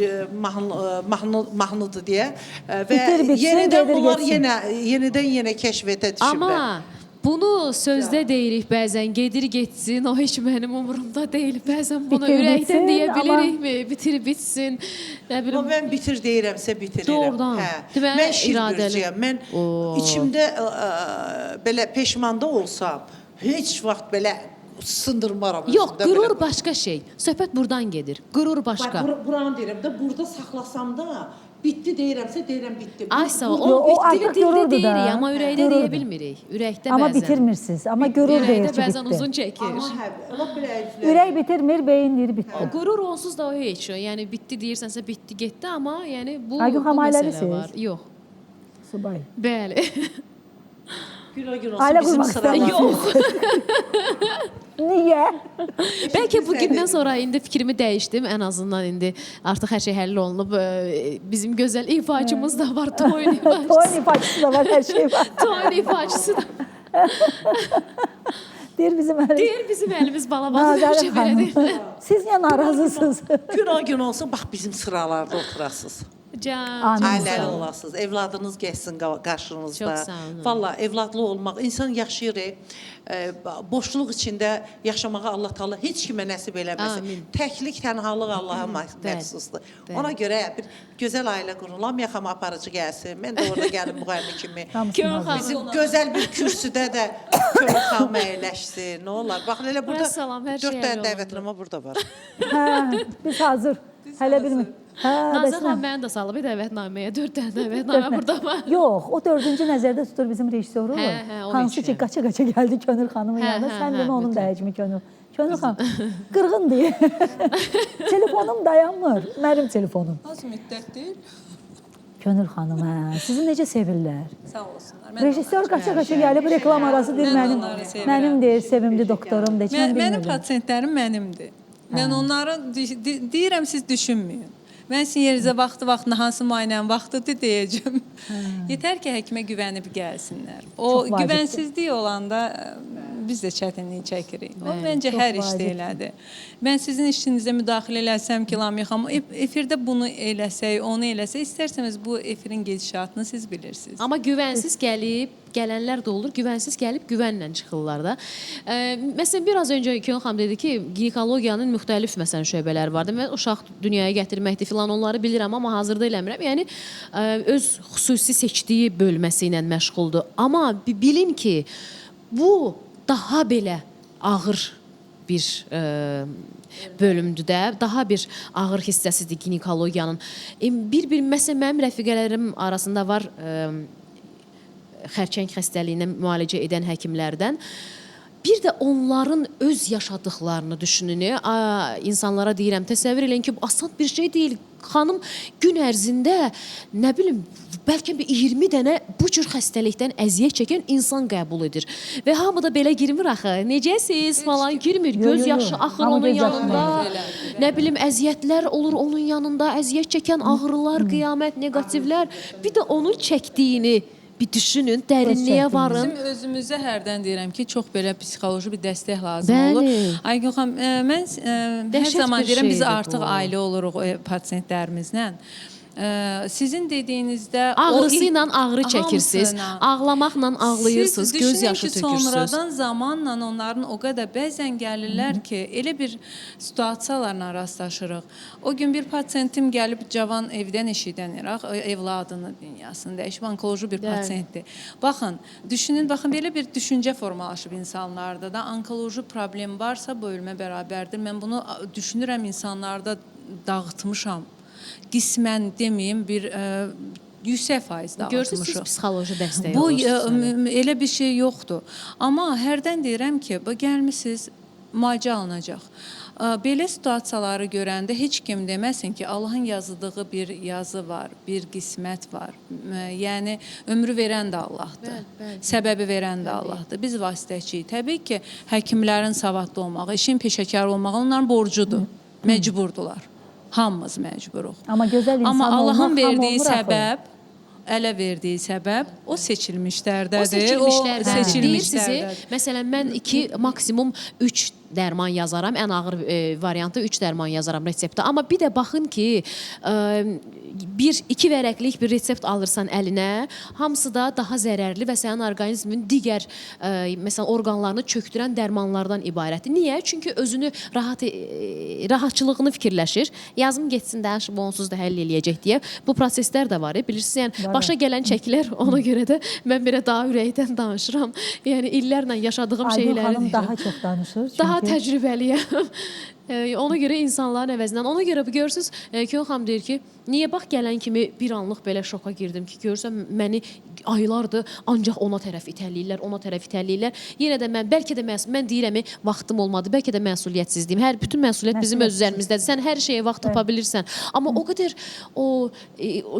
mahnıdır deyə və Bitir bitsin, yenidən gedir bunlar getsin. yenidən keşfətə düşüblər. Amma bunu sözdə deyirik bəzən, gedir getsin, o heç mənim umurumda deyil. Bəzən bunu Bitir ürəkdən bitsin, deyə amma- bilirikmi? Bitir bitsin. Nə Amma bilim. mən bitir deyirəmsə bitirirəm. Doğrudan. Deməli, Mən iradəli. şirbürcüyəm. Mən Oo. içimdə belə peşmanda olsam, heç vaxt belə sındırmaram. Yox, özümdə qürur belə. başqa şey. Söhbət buradan gedir. Qürur başqa. Bax, buranı deyirəm də, burada saxlasam da, bitti deyirəmsə deyirəm bitdi. Ay sağ ol. Yo, O o artıq bitdili dildə qürurdur da. deyirik, amma ürəkdə deyə Qürurdur. bilmirik. Ürəkdə Amma bəzən. bitirmirsiniz. Amma görür deyir Ürəkdə ki, bəzən uzun bitdi. çəkir. Amma lap belə əliflər. Ürək bitirmir, beyin deyir bitdi. Qürur onsuz da o heç. Yəni bitdi deyirsənsə bitdi, getdi, amma yəni bu Aygün bu xanım, məsələ ailəlisiz? var. Yox. Subay. Bəli. Gün Ailə olsun bizim qurmaq sıralar. istəmirəm. Yox. Niyə? Bəlkə bu gündən sonra indi fikrimi dəyişdim. Ən azından indi artıq hər şey həll olunub. Bizim gözəl ifaçımız da var, toyun ifaçısı. Toyun ifaçısı da var, hər şey var. Toyun ifaçısı da. Deyir bizim əli. Deyir bizim əlimiz balabalı Nazərin həmişə belə deyir. xanım. Siz niyə narazısınız? Gün olsun, bax bizim sıralarda oturasınız. Can. Amin. Ailəli olasınız, evladınız gəlsin qarşınızda. Çox sağ olun. Valla evladlı olmaq, insan yaşayır, boşluq içində yaşamağı Allah Taala heç kimə nəsib eləməsin. Amin. Təklik, tənhalıq Allaha məxsusdur. bəli. Ona görə bir gözəl ailə qurun. Lamia xanım aparıcı gəlsin. Mən də orada gəlim müğənni kimi. Hamısını Kön hazır. xanım. Bizim gözəl bir kürsüdə də Könül xanım əyləşsin. Nə olar? Bax elə burada Vəssalam, hər şey 4 dənə həll dəvətlənmə burada var. Hə, biz hazır. Hələ bilmir. Hə, Nazan bəs xanım nə? məni də salıb dəvətnaməyə. 4 dənə dəvətnamə burada var. Yox, o dördüncü nəzərdə tutur bizim rejissoru. O Hansı heç ki, qaça-qaça gəldi Könül xanımın Hə, yanına. hə, Sən hə, demə onun da mütləq. həcmi Könül. Könül xanım, qırğın deyir. Telefonum dayanmır. Mənim telefonum. Az müddət deyil. Könül xanım, hə. Sizi necə sevirlər? Sağ olsunlar. Rejissor qaça-qaça gəlib reklam arası deyir Mən mənim. onları sevirəm. Mənim deyir, sevimli doktorum deyir. Mən Mənim bilmirdim. pasiyentlərim mənimdir. Mən onları deyirəm, siz düşünməyin. Mən sizin yerinizə vaxtı-vaxtına hansı müayinənin vaxtıdır deyəcəm. Yetər ki, həkimə güvənib gəlsinlər. O Çox vacibdir. güvənsizlik olanda biz də çətinlik çəkirik. O məncə çox hər işdə vacibdir. elədir. Mən sizin işinizə müdaxilə eləsəm ki, Lamia xanım, efirdə bunu eləsək, onu eləsək, istərsəniz bu efirin gedişatını siz bilirsiniz. Amma güvənsiz gəlib, gələnlər də olur. Güvənsiz gəlib güvənlə çıxırlar da. Məsələn, biraz öncə Kön xanım dedi ki, ginekologiyanın müxtəlif məsələn şöbələri vardı. Mən uşaq dünyaya gətirməkdir filan onları bilirəm, amma hazırda eləmirəm. Yəni öz xüsusi seçdiyi bölməsi ilə məşğuldur. Amma bilin ki, bu daha belə ağır bir bölümdür də. Daha bir ağır hissəsidir ginekologiyanın. Bir məsələn mənim rəfiqələrim arasında var xərçəng xəstəliyinə müalicə edən həkimlərdən. Bir də onların öz yaşadıklarını düşünün. İnsanlara deyirəm, təsəvvür eləyin ki, bu asan bir şey deyil. Xanım gün ərzində, nə bilim, bəlkə 20 dənə bu cür xəstəlikdən əziyyət çəkən insan qəbul edir. Və hamı da belə girmir axı. Necəsiz falan girmir. Göz yaşı axır onun yanında. Nə bilim, əziyyətlər olur onun yanında. Əziyyət çəkən ağrılar, qiyamət, neqativlər. Bir də onun çəkdiyini bir düşünün, dərinliyə varın. Bizim özümüzə hərdən deyirəm ki, çox belə psixoloji bir dəstək lazım olur. Aygün xanım, mən hər zaman deyirəm, biz artıq ailə oluruq pasiyentlərimizlə. Sizin dediyinizdə ağrısı ilə ağrı çəkirsiniz, ağlamaqla ağlayırsınız, göz yaşı tökürsünüz. Sonradan zamanla onların o qədər bəzən gəlirlər ki, elə bir situasiyalarla rastlaşırıq. O gün bir pasiyentim gəlib cavan evdən eşidən Iraq, evladını dünyasını dəyişib, onkoloji bir pasiyentdir. Baxın, düşünün, baxın, belə bir düşüncə formalaşıb insanlarda da onkoloji problem varsa bu ölmə bərabərdir. Mən bunu düşünürəm, insanlarda dağıtmışam. Qismən deməyim, bir 100% dağıtmışıq. Görürsünüz, siz psixoloji dəstək olursunuz. Bu, elə bir şey yoxdur. Amma hərdən deyirəm ki, gəlmisiniz, müalicə alınacaq. Belə situasiyaları görəndə heç kim deməsin ki, Allahın yazdığı bir yazı var, bir qismət var. Yəni, ömrü verən də Allahdır, səbəbi verən də Allahdır. Biz vasitəçiyik. Təbii ki, həkimlərin savadlı olmağı, işin peşəkar olmağı onların borcudur, məcburdular. Hamımız məcburuq. Amma gözəl insan Amma Allahın olmaq verdiyi səbəb, ələ verdiyi səbəb o seçilmişlərdədir. O seçilmişlərdədir. Deyir sizi, məsələn, mən 2, maksimum 3 dərman yazaram, ən ağır variantı 3 dərman yazaram reseptə. Amma bir də baxın ki, 1-2 vərəqlik bir resept alırsan əlinə, hamısı da daha zərərli və sənin orqanizmin digər məsələn, orqanlarını çöktürən dərmanlardan ibarətdir. Niyə? Çünki özünü rahatçılığını fikirləşir. Yazım getsin də, onsuz da həll eləyəcək deyə. Bu proseslər də var. Bilirsiniz, yəni, başa gələn çəkilər, ona görə də mən belə daha ürəkdən danışıram. Yəni, illərlə yaşadığım şeyləri deyirəm. Aygün xanım daha çox danışır. Daha təcrübəliyəm. Ona görə insanların əvəzindən, ona görə görürsünüz, Kön xanım deyir ki, niyə bax gələn kimi bir anlıq belə şoka girdim ki, görürsən məni aylardır ancaq ona tərəf itələyirlər, ona tərəf itələyirlər. Yenə də mən, bəlkə də mən deyirəm, vaxtım olmadı, bəlkə də məsuliyyətsizliyim. Bütün məsuliyyət bizim öz üzərimizdədir. Sən hər şeyə vaxt tapa bilirsən. Amma o qədər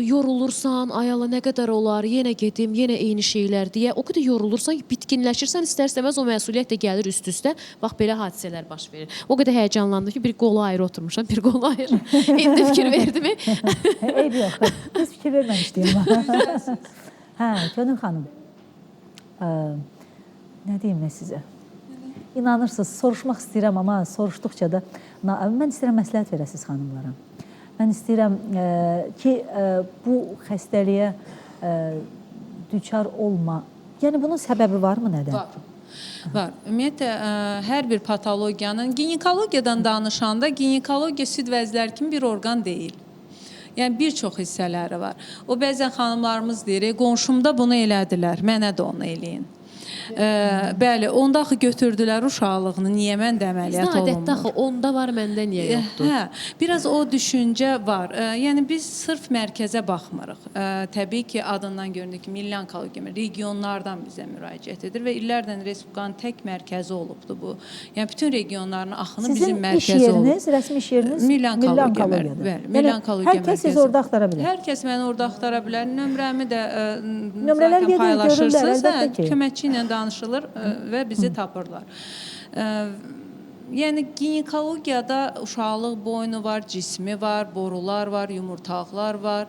yorulursan, ayala nə qədər olar, yenə gedim, yenə eyni şeylər deyə, o qədər yorulursan, bitkinləşirsən, istər-istəməz o məsuliyyət də gəlir üst-üstə. Bax, belə hadisələr baş verir. O qədər həyəcanlandı ki, bir qolu ayrı oturmuşam, bir qolu ayrı. İndi fikir verdi mi? Eyb yox, biz fikir verməmişdik. Hə, Könül xanım, nə deyim mən sizə? İnanırsınız, soruşmaq istəyirəm, amma soruşduqca da, mən istəyirəm məsləhət verəsiniz xanımlara. Mən istəyirəm ki, bu xəstəliyə düçar olma. Yəni, bunun səbəbi varmı nədən? Var. Ümumiyyətlə, hər bir patologiyanın, ginekologiyadan danışanda, ginekologiya süd vəzləri kimi bir orqan deyil. Yəni, bir çox hissələri var. O, bəzən xanımlarımız deyir, qonşumda bunu elədilər, mənə də onu eləyin. Bəli, onda axı götürdülər uşaqlığını, niyə məndə əməliyyat olunmur? Adətdə axı onda var, məndə niyə yoxdur? Hə, biraz o düşüncə var. Yəni biz sırf mərkəzə baxmırıq. Təbii ki, adından göründüyü kimi milli onkologiya regionlardan bizə müraciət edir və illərdən Respublikanın tək mərkəzi olubdur bu. Yəni bütün regionların axını bizim mərkəzi olub. Sizin iş yeriniz, rəsmi iş yeriniz milli onkologiyadır. Bəli, milli onkologiya mərkəzi. Hər kəs siz orada axtara bilər. Hər kəs məni orada axtara bilər. Nömrəmi də zaten paylaşırsınız. Köməkçi ilə danışılır və bizi tapırlar. Yəni, ginekologiyada uşaqlıq boynu var, cismi var, borular var, yumurtaqlar var,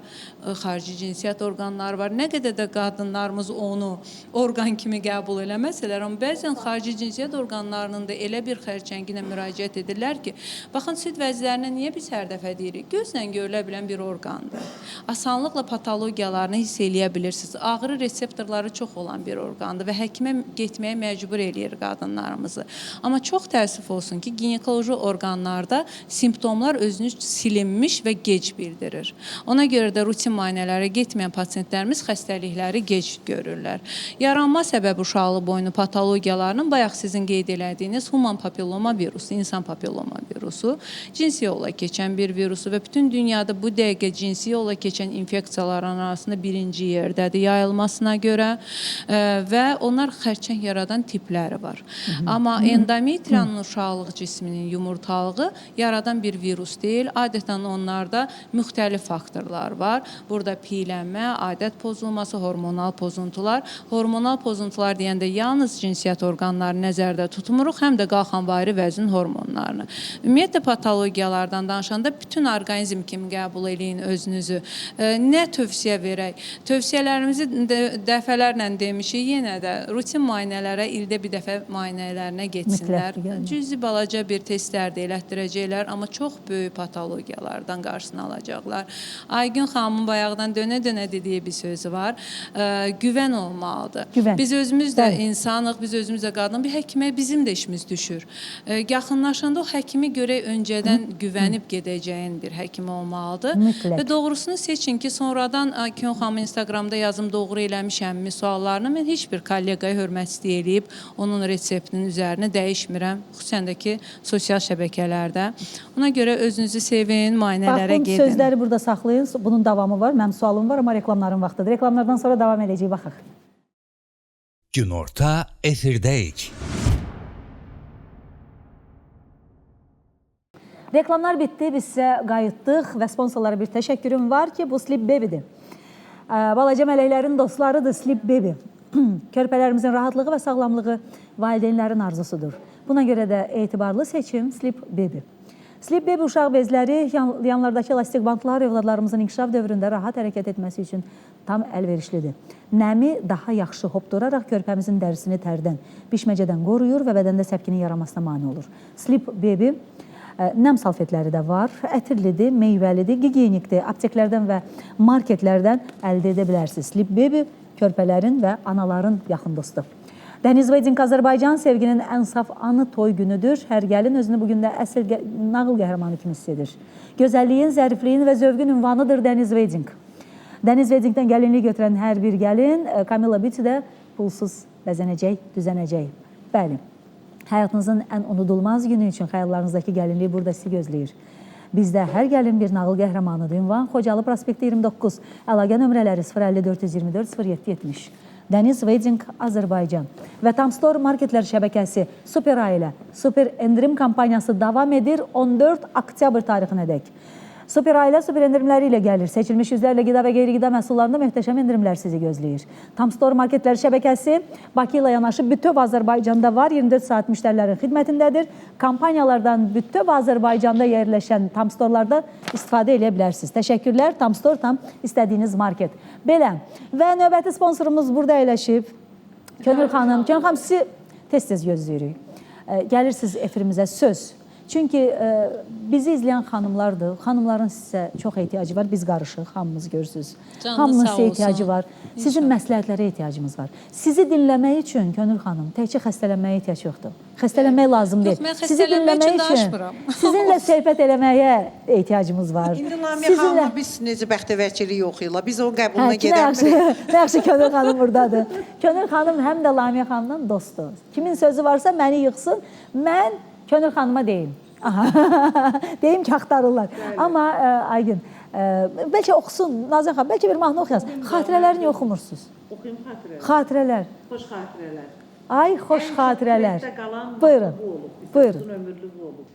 xarici cinsiyyət orqanları var. Nə qədər də qadınlarımız onu orqan kimi qəbul eləməsələr, amma bəzən xarici cinsiyyət orqanlarının da elə bir xərçənginə müraciət edirlər ki, baxın, süd vəzlərinə niyə biz hər dəfə deyirik? Gözlə görülə bilən bir orqandır. Asanlıqla patologiyalarını hiss eləyə bilirsiniz. Ağrı reseptorları çox olan bir orqandır və həkimə getməyə məcbur eləyir qadınlarımızı. Amma çox təəssüf olsun, olsun ki, ginekoloji orqanlarda simptomlar özünü silinmiş və gec bildirir. Ona görə də rutin müayinələrə getməyən pasientlərimiz xəstəlikləri gec görürlər. Yaranma səbəbi uşaqlı boynu patologiyalarının bayaq sizin qeyd elədiyiniz human papilloma virusu, insan papilloma virusu, cinsi yolla keçən bir virusu və bütün dünyada bu dəqiqə cinsi yolla keçən infeksiyaların arasında birinci yerdədir yayılmasına görə və onlar xərçəng yaradan tipləri var. Amma endometriyanın uşaqlıq cisminin yumurtalığı yaradan bir virus deyil. Adətən onlarda müxtəlif faktorlar var. Burada piylənmə, adət pozulması, hormonal pozuntular. Hormonal pozuntular deyəndə yalnız cinsiyyət orqanları nəzərdə tutmuruq, həm də qalxanvari vəzin hormonlarını. Ümumiyyətlə patologiyalardan danışanda bütün orqanizm kimi qəbul eləyin özünüzü. Nə tövsiyə verək? Tövsiyələrimizi dəfələrlə demişik, yenə də rutin müayinələrə ildə bir dəfə müayinələrinə getsinlər. Cüzi balaca bir testlər də elətdirəcəklər, amma çox böyük patologiyalardan qarşısını alacaqlar. Aygün xanımın bayaqdan dönə-dönə dediyi bir sözü var. Güvən olmalıdır. Biz özümüz də insanıq, biz özümüz də qadın. Bir həkimə bizim də işimiz düşür. Yaxınlaşanda o həkimi görək öncədən güvənib gedəcəyin bir həkim olmalıdır. Və doğrusunu seçin ki, sonradan Aygün xanımın Instagramda yazım doğru eləmişəmmi suallarını mən heç bir kollegaya hörmət istəyib, onun reseptinin üzərini dəyişmirəm. Xüsusən də ki, sosial şəbəkələrdə. Ona görə özünüzü sevin, müayinələrə gedin. Bax, bu sözləri burada saxlayın. Bunun davamı var. Mənim sualım var, amma reklamların vaxtıdır. Reklamlardan sonra davam edəcəyik. Baxaq. Günorta efirdəyik. Reklamlar bitdi, biz sizə qayıtdıq və sponsorlara bir təşəkkürüm var ki, bu Sleep Baby'dir. Balaca mələklərin dostlarıdır Sleep Baby. Körpələrimizin rahatlığı və sağlamlığı valideynlərin arzusudur. Buna görə də etibarlı seçim Sleep Baby. Sleep Baby uşaq bezləri, yanlardakı elastik bantlar övladlarımızın inkişaf dövründə rahat hərəkət etməsi üçün tam əlverişlidir. Nəmi daha yaxşı hopduraraq körpəmizin dərisini tərdən, bişməcədən qoruyur və bədəndə səpkinin yaranmasına mane olur. Sleep Baby nəm salfetləri də var, ətirlidir, meyvəlidir, gigiyenikdir, apteklərdən və marketlərdən əldə edə bilərsiniz. Sleep Baby körpələrin və anaların yaxın dostu. Dəniz Wedding Azərbaycan sevginin ən saf anı toy günüdür. Hər gəlin özünü bugün də əsl nağıl qəhrəmanı kimi hiss edir. Gözəlliyin, zərifliyin və zövqün ünvanıdır Dəniz Wedding. Dəniz Weddingdən gəlinlik götürən hər bir gəlin Camilla Beauty-də pulsuz bəzənəcək, düzənəcək. Bəli, həyatınızın ən unudulmaz günü üçün xəyallarınızdakı gəlinliyi burada sizi gözləyir. Bizdə hər gəlin bir nağıl qəhrəmanıdır. Ünvan Xocalı prospekti 29, əlaqə nömrələri 054-424-0770. Dəniz Wedding Azərbaycan və Tamstore marketlər şəbəkəsi Super Ailə, Super Endirim kampaniyası davam edir 14 oktyabr tarixinədək. Super Ailə super endirimləri ilə gəlir. Seçilmiş yüzlərlə qida və qeyri-qida məhsullarında möhtəşəm endirimlər sizi gözləyir. Tamstore marketlər şəbəkəsi Bakı ilə yanaşı bütöv Azərbaycanda var, 24 saat müştərilərin xidmətindədir. Kampaniyalardan bütöv Azərbaycanda yerləşən Tamstore'lardan istifadə edə bilərsiniz. Təşəkkürlər, Tamstore tam istədiyiniz market. Belə və növbəti sponsorumuz burada əyləşib. Könül xanım, Könül xanım sizi tez-tez gözləyirik. Gəlirsiniz efirimizə söz. Çünki bizi izləyən xanımlardır. Xanımların sizə çox ehtiyacı var. Biz qarışıq, hamımız görürsünüz. Hamımız sizə ehtiyacı var. Sizin məsləhətlərə ehtiyacımız var. Sizi dinləmək üçün, Könül xanım, təkcə xəstələnməyə ehtiyac yoxdur. Xəstələnmək lazım deyil. Sizi dinləmək üçün, sizinlə söhbət eləməyə ehtiyacımız var. İndi Lamiyə xanımla biz necə bəxtəvərçilik yoxuyla, biz o qəbuluna gedəmirik. Nə yaxşı Könül xanım buradadır. Könül xanım həm də Lamiyə xanımdan dostdur. Kimin sözü varsa məni yıxsın, mən Könül xanıma deyim. Deyim ki, axtarırlar. Amma Aygün, bəlkə oxusun, Nazan xanım, bəlkə bir mahnı oxuyasın. Xatirələri niyə oxumursunuz? Oxuyum xatirələr. Xatirələr. Xoş xatirələr. Ay, xoş xatirələr. Buyurun, buyurun. Uzun ömürlü bu olub.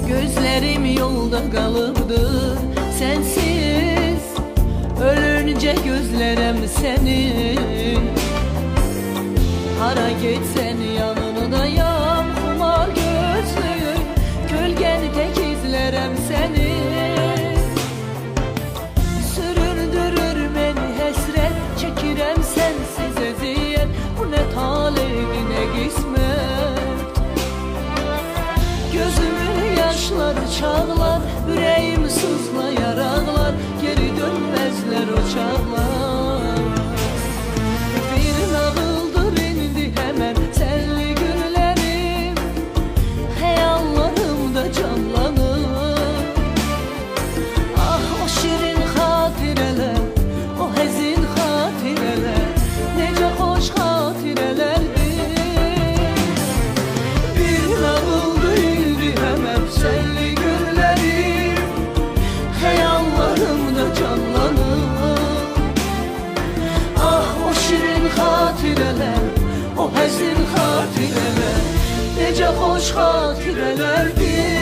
Gözlerim yolda kalıbdı sensiz, ölünce gözlerim senin. Hara getsən yanındayam, xumar gözlüyüm, kölgəni tək izlərəm səni. Süründürür məni həsrət, çəkirəm sənsiz əziyyət, bu nə taleydi, nə qismət. Gözümün yaşları çağlar, ürəyim sızlayar ağlar, geri dönməzlər o çağlar. Bir nağıldır indi həmən sənli günlərim, xəyallarımda canlanır. Ah o şirin xatirələr, o həzin xatirələr, necə xoş xatirələrdir. Bir nağıldır indi həmən sənli günlərim, xəyallarımda canlanır. Ah o şirin xatirələr, o həzin xatirələr, necə xoş xatirələrdir.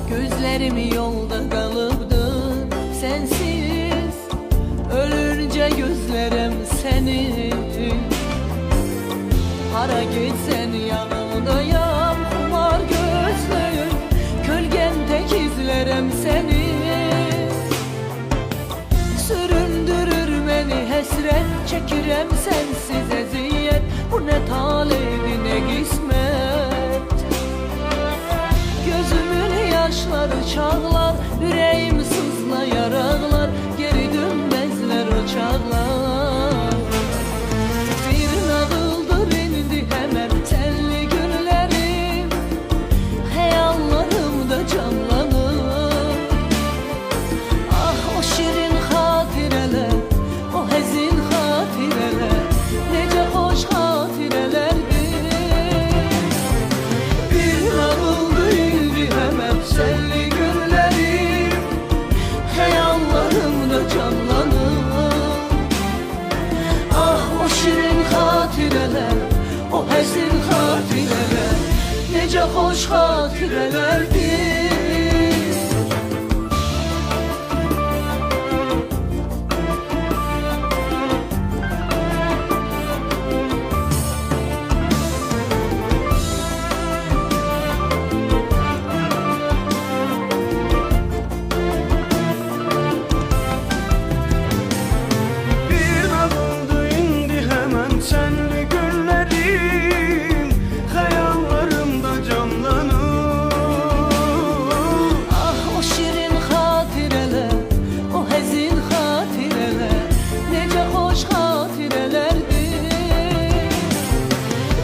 Gözlerim yolda kalıbdı sensiz, ölünce gözlerim seni. Hara gitsen yanındayam, xumar gözlüyüm, kölgen tek izlerem seni. Süründürür beni həsrət, çəkirəm sənsiz əziyyət, bu nə taleydi, nə qismət. Gözümün yaşları çağlar, ürəyim sızlayar ağlar, geri dönməzlər o çağlar. Bir nağıldır indi həmən sənli günlərim, xəyallarımda canlanır. Ah o şirin xatirələr, o həzin xatirələr, necə xoş xatirələrdir. Bir nağıldır indi həmən sənli günlərim, xəyallarımda canlanır. Ah o şirin xatirələr, o həzin xatirələr, necə xoş xatirələrdir. Bir nağıldı indi həmən sənli günlərim, xəyallarımda canlanır. Ah o şirin xatirələr, o həzin xatirələr, necə xoş xatirələrdir.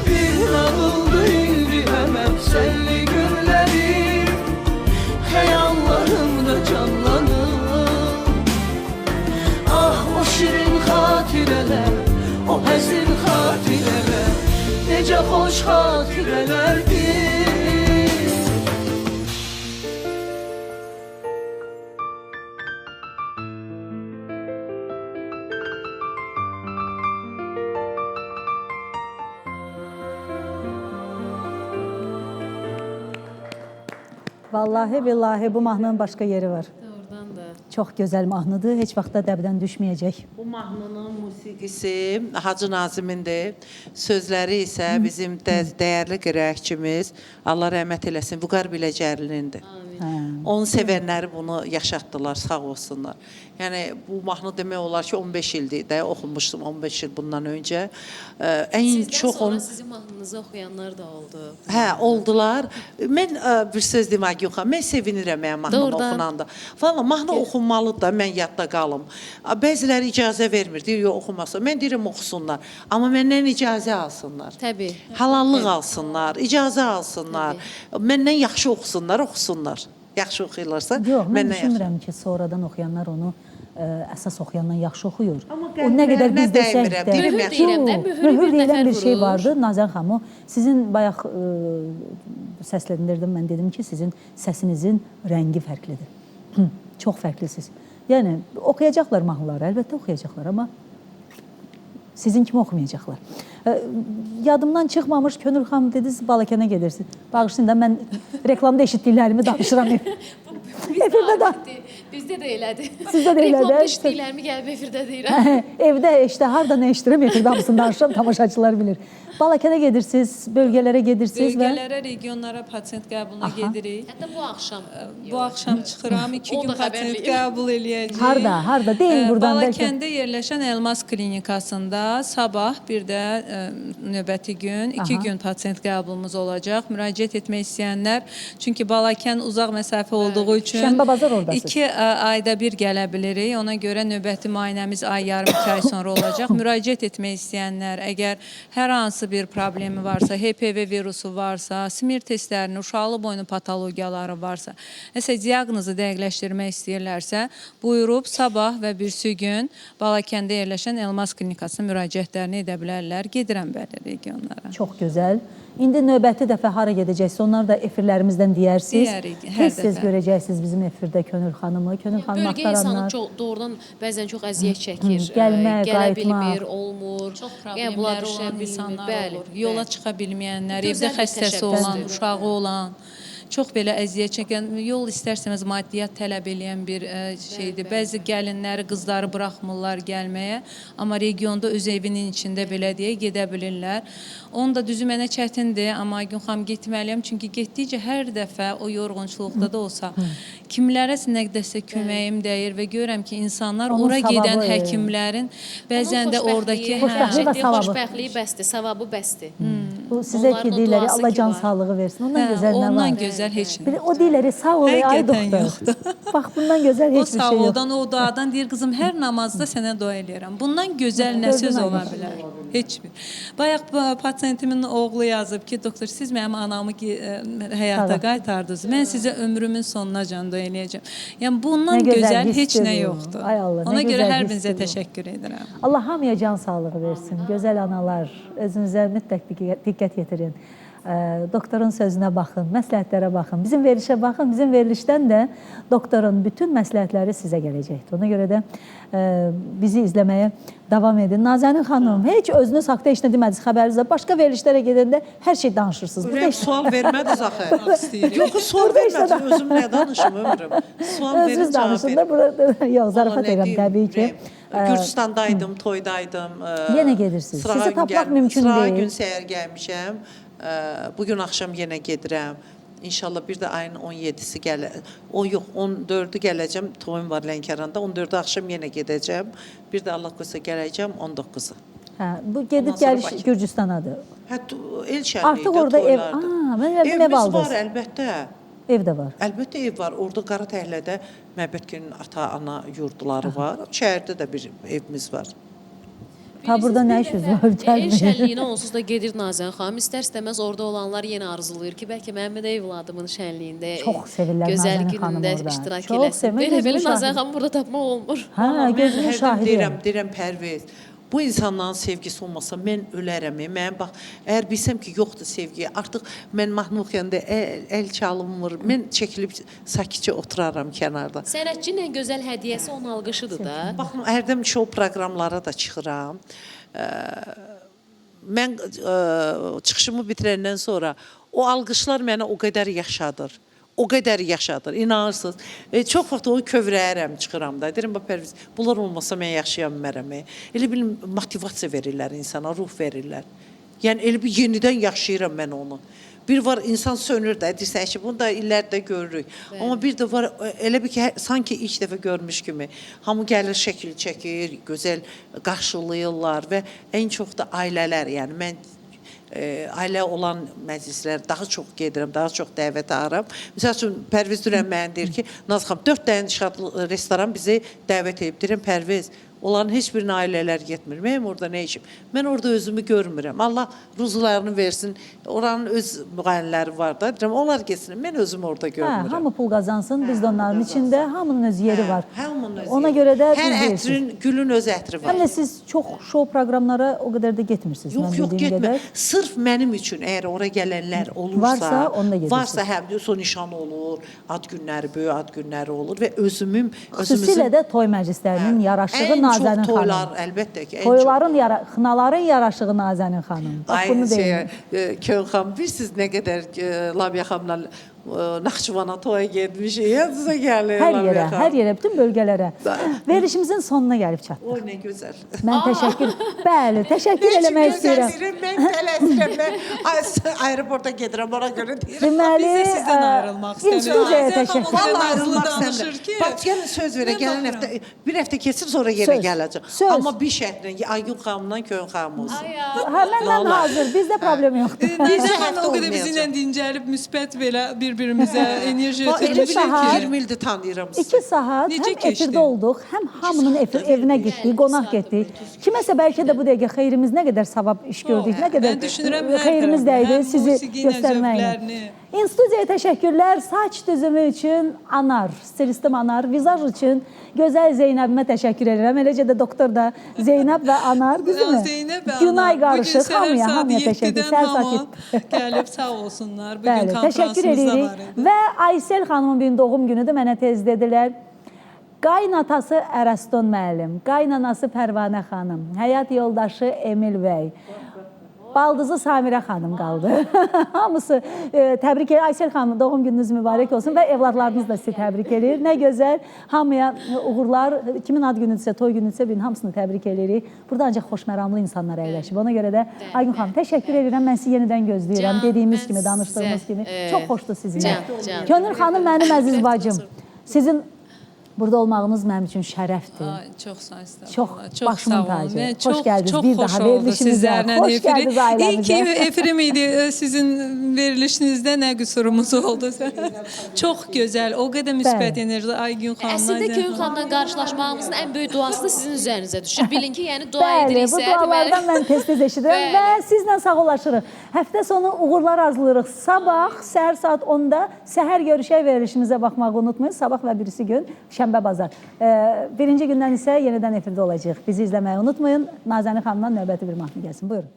Bir nağıldı indi həmən sənli günlərim, xəyallarımda canlanır. Ah o şirin xatirələr, o həzin xatirələr, necə xoş xatirələrdir. Vallahi billahi bu mahnının başqa yeri var. Doğrudan da. Çox gözəl mahnıdır, heç vaxt da dəbdən düşməyəcək. Bu mahnının musiqisi Hacı Nazimindir. Sözləri isə bizim dəyərli qiraətçimiz, Allah rəhmət eləsin, Vüqar Biləcərlinindir. Onu sevənləri bunu yaşatdılar, sağ olsunlar. Yəni bu mahnı demək olar ki 15 ildir də oxumuşdum, 15 il bundan öncə. Ən Sizdən çox sonra onu sizin mahnınızı oxuyanlar da oldu. Hə, oldular. Mən bir söz demək yox, mən sevinirəm mənim mahnını Doğrudan. oxunanda. Valla mahnı oxunmalıdır da, mən yadda qalım. Bəziləri icazə vermir, deyir yox oxumasın. Mən deyirəm oxusunlar, amma məndən icazə alsınlar. Təbii. Halallıq alsınlar, icazə alsınlar. Məndən yaxşı oxusunlar, oxusunlar. Yaxşı oxuyurlarsa, Yox, mən məndən yaxşı. düşünmürəm ki, sonradan oxuyanlar onu əsas oxuyandan yaxşı oxuyur. Amma O nə qədər biz qəlblərinə desək dəymirəm, də. deyirəm yaxşı. Deyirəm də, möhürü bir deyilən nəfər bir şey vurur. vardı. Nazan xanım, o sizin bayaq səsləndirdim, mən dedim ki, sizin səsinizin rəngi fərqlidir. Çox fərqlisiz. Yəni oxuyacaqlar mahnıları, əlbəttə oxuyacaqlar, amma sizin kimi oxumayacaqlar. Yadımdan çıxmamış Könül xanım dediniz Balakənə gedirsiniz. Bağışlayın da mən reklamda eşitdiklərimi danışıram. Efirdə də. Bizdə də elədi. Sizdə də elədi. Reklamda eşitdiklərimi gəlib efirdə deyirəm. Evdə işte harda nə eşidirəm, efirdə hamısını danışıram, tamaşaçılar bilir. Balakənə gedirsiniz, bölgələrə gedirsiniz və... Bölgələrə, regionlara pasiyent qəbuluna gedirik. Hətta bu axşam. Bu axşam çıxıram, 2 O gün da pasiyent xəbərliyim. qəbul eləyəcəyik. Harda? Deyin buradan bəlkə. Balakəndə yerləşən Elmas klinikasında sabah bir də növbəti gün 2 gün pasiyent qəbulumuz olacaq. Müraciət etmək istəyənlər, çünki Balakən uzaq məsafə olduğu üçün Şənbə bazar oradasınız. 2 ayda bir gələ bilirik. Ona görə növbəti müayinəmiz ay yarım 2 ay sonra olacaq. Müraciət etmək istəyənlər, əgər hər hansı bir problemi varsa, HPV virusu varsa, simir testlərini, uşaqlı boynu patologiyaları varsa, nəsə diaqnozu dəqiqləşdirmək istəyirlərsə, buyurub sabah və birisi gün Balakəndə yerləşən Elmas klinikasına müraciətlərini edə bilərlər. Gedirəm bəli regionlara. Çox gözəl. İndi növbəti dəfə hara gedəcəksiniz? Onları da efirlərimizdən deyərsiniz. Deyərik, hər Tez-tez dəfə. görəcəksiniz bizim efirdə Könül xanımı. Könül xanım Bölgə insanı axtaranlar. doğrudan bəzən çox əziyyət çəkir. Gəlmək, Gələ qayıtmaq. bilmir, olmur. Çox Qəbula problemləri düşə olan bilmir. insanlar Bəli, olur. Yola bəli. çıxa bilməyənlər, Gözəl evdə bir xəstəsi təşəbbüsdür. olan, uşağı olan, çox belə əziyyət çəkən, yol istərsəniz maddiyyat tələb eləyən bir şeydir. Bəzi gəlinləri, qızları buraxmırlar gəlməyə, amma regionda öz evinin içində belə deyə gedə bilirlər. Onu da düzü mənə çətindir, amma Aygün xanım getməliyəm, çünki getdikcə hər dəfə o yorğunçuluqda da olsa, kimlərəsə nəqdəsə köməyim dəyir və görürəm ki, insanlar Onun ora gedən savabı, həkimlərin bəzən də oradakı Xoşbəxtliyi və savabı. Xoşbəxtliyi bəsdir, savabı bəsdir. Bu sizə Onların ki o deyirlər, duası Allah ki can var. sağlığı versin. Ondan gözəl nə var? ondan gözəl heç nə. Bir o deyirlər, sağ ol ey ay Həqiqətən doktor. Bax bundan gözəl O heç bir şey yox. sağoldan, o duadan deyir, qızım hər namazda sənə dua eləyirəm. Bundan gözəl nə söz Gördün ola Aygün. bilər? Heç bir. Bayaq pasiyentimin oğlu yazıb ki, doktor siz mənim anamı həyata Tamam. qaytardınız. Mən sizə ömrümün sonuna can dua eləyəcəm. Yəni bundan Nə gözəl gözəl heç hissdir nə bu. yoxdur. Ay Allah, nə Ona görə gözəl hər hissdir birinizə bu. təşəkkür edirəm. Allah hamıya can sağlığı versin. Gözəl analar, özünüzə mütləq diqqət yetirin. Doktorun sözünə baxın, məsləhətlərə baxın, bizim verilişə baxın. Bizim verilişdən də doktorun bütün məsləhətləri sizə gələcəkdir. Ona görə də bizi izləməyə davam edin. Nazənin xanım, heç özünüz haqda heç nə demədiniz xəbərinizdə. Başqa verilişlərə gedəndə hər şey danışırsınız. Burada Ürək sual vermədiniz axı. Yox, sual vermədiniz. Özüm nə danışım ömrüm. Sual verin, özünüz cavab danışın verin. da burada. Yox, zarafat Vallahi nə edirəm təbii ki. deyim, Gürcüstandaydım, toydaydım. Yenə gedirsiniz. Sizi tapmaq mümkün Sırağa deyil. gün səhər gəlmişəm. Bugün axşam yenə gedirəm. İnşallah bir də ayın 17-si o yox 14-ü gələcəm. Toyum var Lənkəranda. 14-ü axşam yenə gedəcəm. Bir də Allah qoysa gələcəm 19-u. Hə, bu gedib Ondan sonra gəliş Bakı. Gürcüstanadır. Hətta el şəhərində Artıq orada ev, mən ev Evimiz aldınız. var əlbəttə. Ev də var. Əlbəttə ev var. Orada Qaratəhlədə Məbədgilin ata-ana yurduları var. Şəhərdə də bir evimiz var. Ta burada nə işiniz var? El Gəlməyin. şənliyinə onsuz da gedir Nazən xanım. İstər-istəməz orada olanlar yenə arzulayır ki, bəlkə mənim də evladımın şənliyində Çox sevirlər gözəl Nazən xanım günündə orada. iştirak Çox eləsin. sevmək, Belə gözümün Nazən şahidi. xanım burada tapmaq olmur. Hə, Mən gözümün hərdən şahidiyəm. deyirəm Pərviz. Bu insanların sevgisi olmasa mən ölərəm. Mən bax, əgər bilsəm ki, yoxdur sevgi, artıq mən mahnı oxuyanda əl çalınmır. Mən çəkilib sakitcə oturaram kənarda. Sənətçinin ən gözəl hədiyyəsi onun alqışıdır da. Baxın, hərdən şou proqramlara da çıxıram. Mən çıxışımı bitirəndən sonra o alqışlar mənə o qədər yaşadır. O qədər yaşadır, inanırsınız. Çox vaxt onu kövrəyərəm, çıxıram da. Deyirəm, Pərviz, bunlar olmasa mən yaşaya bilmərəm. Elə bil motivasiya verirlər insana, ruh verirlər. Yəni, elə bir yenidən yaşayıram mən onu. Bir var, insan sönür də, deyirsən ki, bunu da illərdə görürük. Amma bir də var, elə bir ki, sanki ilk dəfə görmüş kimi. Hamı gəlir, şəkil çəkir, gözəl qarşılayırlar və ən çox da ailələr, yəni mən ailə olan məclislər daha çox gedirəm, daha çox dəvət alıram. Məsəl üçün, Pərviz Dürən mənə deyir ki, Naz xanım, 4 dənə restoran bizi dəvət edib. Deyirəm, Pərviz, Onların heç birinə ailələr getmir. Mənim orada nə işim? Mən orada özümü görmürəm. Allah ruzularını versin. Oranın öz müğənniləri var da. Deyirəm, onlar getsin. Mən özümü orada görmürəm. Hamı pul qazansın, biz də onların içində hamının öz yeri var. Hamının öz Ona yeri. görə də Hər biz ətrin, gülün öz ətri var. Həm də siz çox şou proqramlara o qədər də getmirsiniz. Yox, mən yox, bildiyim getmə. qədər. Sırf mənim üçün əgər ora gələnlər olursa, Varsa, onda gedirsiniz. varsa həm son nişan olur, ad günləri, böyük ad günləri olur və Xüsusilə də toy məclislərinin yaraşığı Nazənin ən çox toylar, xanım. əlbəttə ki, ən Toyların, xınaların yaraşığı Nazənin xanım. Bax Ay, bunu deyim. Kön xanım, bilirsiniz nə qədər Lamia xanımla Naxçıvana toya getmişik, yadınıza gəlir. Hər yerə, bütün bölgələrə. Verilişimizin sonuna gəlib çatdıq. Oy, nə gözəl. Mən təşəkkür eləmək istəyirəm. Mən tələsirəm, mən aeroporta gedirəm, ona görə deyirəm. Deməli, Biz də sizdən ayrılmaq istəmirik. studiyaya Nazən təşəkkür xanım Vallahi nazlı ayrılmaq danışır istəmirəm. ki, Bax, gəlin söz verə, mən gələn baxıram. həftə, bir həftə keçsin, sonra yenə Söz, gələcəm. söz. Amma bir şərtlə, Aygün xanımdan Kön xanım olsun. Məndən hazır, bizdə problem yoxdur. Biz də həftə o qədər bizimlə olmayacaq. dincəlib müsbət belə bir-birimizə enerji Bax, elə ötürmüşük bir saat- ki, 20 ildir tanıyıram sizi. 2 saat Necə həm keçdi? efirdə olduq, həm hamının evinə getdik, qonaq getdik. Kiməsə bəlkə də bu dəqiqə xeyrimiz nə qədər savab iş gördük, nə qədər Mən düşünürəm hər xeyrimiz tərəfdən, dəydi həm sizi musiqi ilə göstərməklə. zövqlərini. İnstudiyaya təşəkkürlər, saç düzümü üçün Anar, stilistim Anar, vizaj üçün gözəl Zeynəbimə təşəkkür edirəm. Eləcə də doktor da Zeynəb və Anar, düzdürmü? Zeynəb və Günay Anar. Bugün qarışıq, səhər hamıya saat təşəkkür. 7-dən Səhər hamı saat gəlib sağ olsunlar. Bugün Bəli, təşəkkür konfransımız da edirik. var idi. Və Aysel xanımın bir doğum günüdür, mənə tez dedilər. Qaynatası Ərəston müəllim, qaynanası Pərvanə xanım, həyat yoldaşı Emil bəy, baldızı Samirə xanım qaldı. Hamısı təbrik edir. Aysel xanım, doğum gününüz mübarək olsun və evladlarınız da sizi təbrik edir. Nə gözəl, hamıya uğurlar, kimin ad günüdürsə, toy günüdürsə, bilin, hamısını təbrik edirik. Burada ancaq xoşməramlı insanlar əyləşib. Ona görə də Aygün xanım, təşəkkür edirəm. Mən sizi yenidən gözləyirəm. Dediyimiz kimi, danışdığımız kimi. Çox xoşdur sizinlə. Könül xanım, mənim əziz bacım. Sizin burada olmağınız mənim üçün şərəfdir. Çox sağ olun. Çox başımın tacı. Çox, Xoş gəldiniz çox bir xoş daha oldu verilişimizə. sizlərlə Xoş efiri. gəldiniz ailəmizə. İlk efirim idi. Sizin verilişinizdə nə qüsurumuz oldu? Çox gözəl, o qədər müsbət enerji Aygün xanımdan. Əslində Kön xanımla qarşılaşmağımızın ən böyük duası da sizin üzərinizə düşür. Bilin ki, yəni dua Bəli, bu ediriksə, dualardan mən tez-tez eşidirəm və sizlə sağollaşırıq. Həftə sonu uğurlar arzulayırıq. Sabah səhər saat 10-da səhər görüşək verilişimizə baxmağı unutmayın. Sabah və birisi gün şənbə bazar. Birinci gündən isə yenidən efirdə olacaq. Bizi izləməyi unutmayın. Nazəni xanımdan növbəti bir mahnı gəlsin. Buyurun.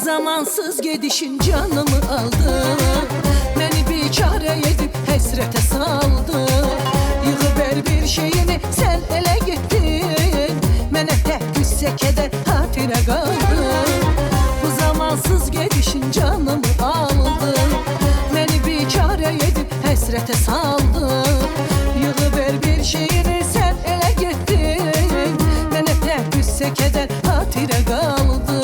Zamansız gedişin canımı aldı, beni biçare edip həsrətə saldı. Yığıb hər bir şeyini sən elə getdin, mənə tək qüssə kədər xatirə qaldı. Bu zamansız gedişin canımı aldı, beni biçare edip həsrətə saldı. Yığıb hər bir şeyini sən elə getdin, mənə tək qüssə kədər xatirə qaldı.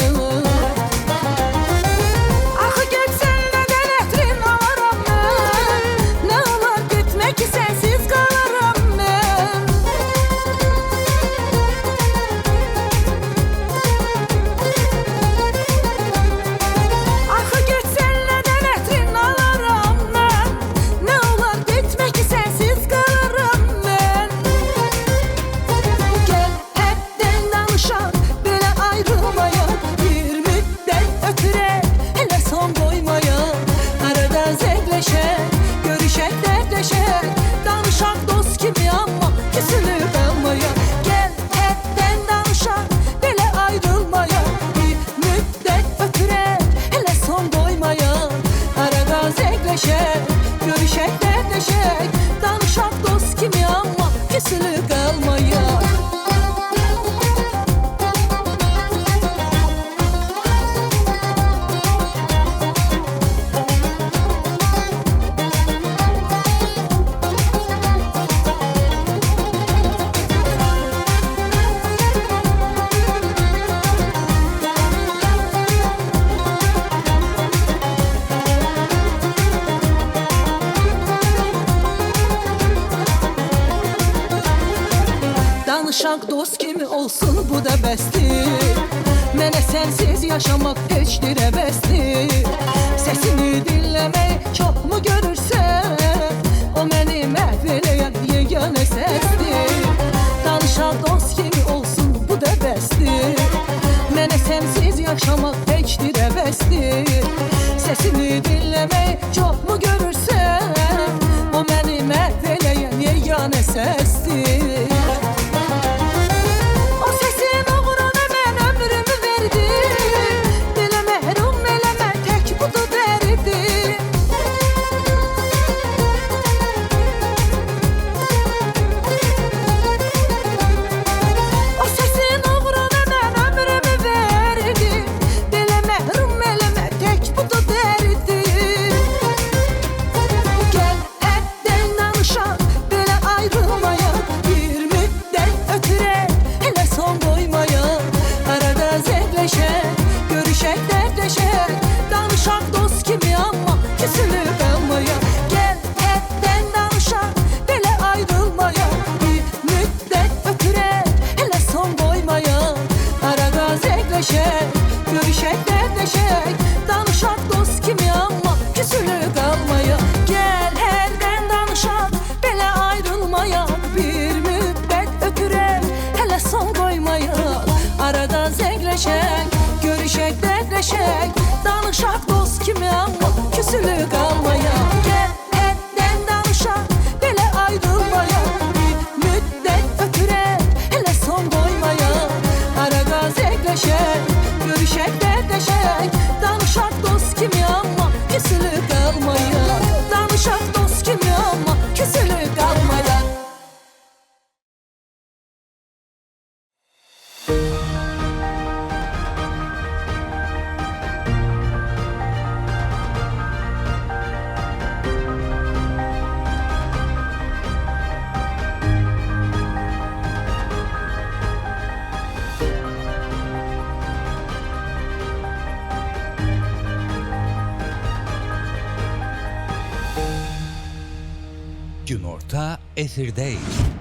Görüşək, dərdləşək, danışaq dost kimi, amma küsülü qalmaya. danışaq dost kimi olsun bu da bəsdir. Mənə sənsiz yaşamaq heç dir əbəsdir. Səsini dinləmək çox mu görürsən? O məni məhv eləyən yeganə səsdir. Danışaq dost kimi olsun bu da bəsdir. Mənə sənsiz yaşamaq heç dir əbəsdir. Səsini dinləmək çox mu görürsən? O məni məhv eləyən yeganə səsdir. O səsin uğruna mən ömrümü verdim. Belə məhrum eləmə tək budur dərdim. O səsin uğruna mən ömrümü verdim. Belə məhrum eləmə tək budur dərdim. Gəl həddən danışaq, belə ayrılmayaq. Bir müddət ötürək, hələ son qoymayaq. Arada zevləşək, görüşək, dərdləşək. Danışaq dost kimi amma küsülüb qalmayaq. Gəl həddən danışaq, belə ayrılmayaq. Bir müddət ötürək, hələ son qoymayaq. Arada zevləşək, görüşək, dərdləşək. Danışaq dost kimi amma küsülüb qalmayaq. Gəl hərdən danışaq, belə ayrılmayaq. Bir müddət ötürək, hələ son qoymayaq. Arada zəngləşək, görüşək, dərdləşək. Danışaq dost kimi amma küsülüb qalmayaq. Gəl həddən danışaq, belə ayrılmayaq. Bir müddət ötürək, hələ son qoymayaq. Arada zəngləşək, görüşək, dərdləşək. Danışaq dost kimi amma küsülüb qalmayaq. Danışaq dost kimi amma küsülüb qalmayaq. Günorta efirdeyik.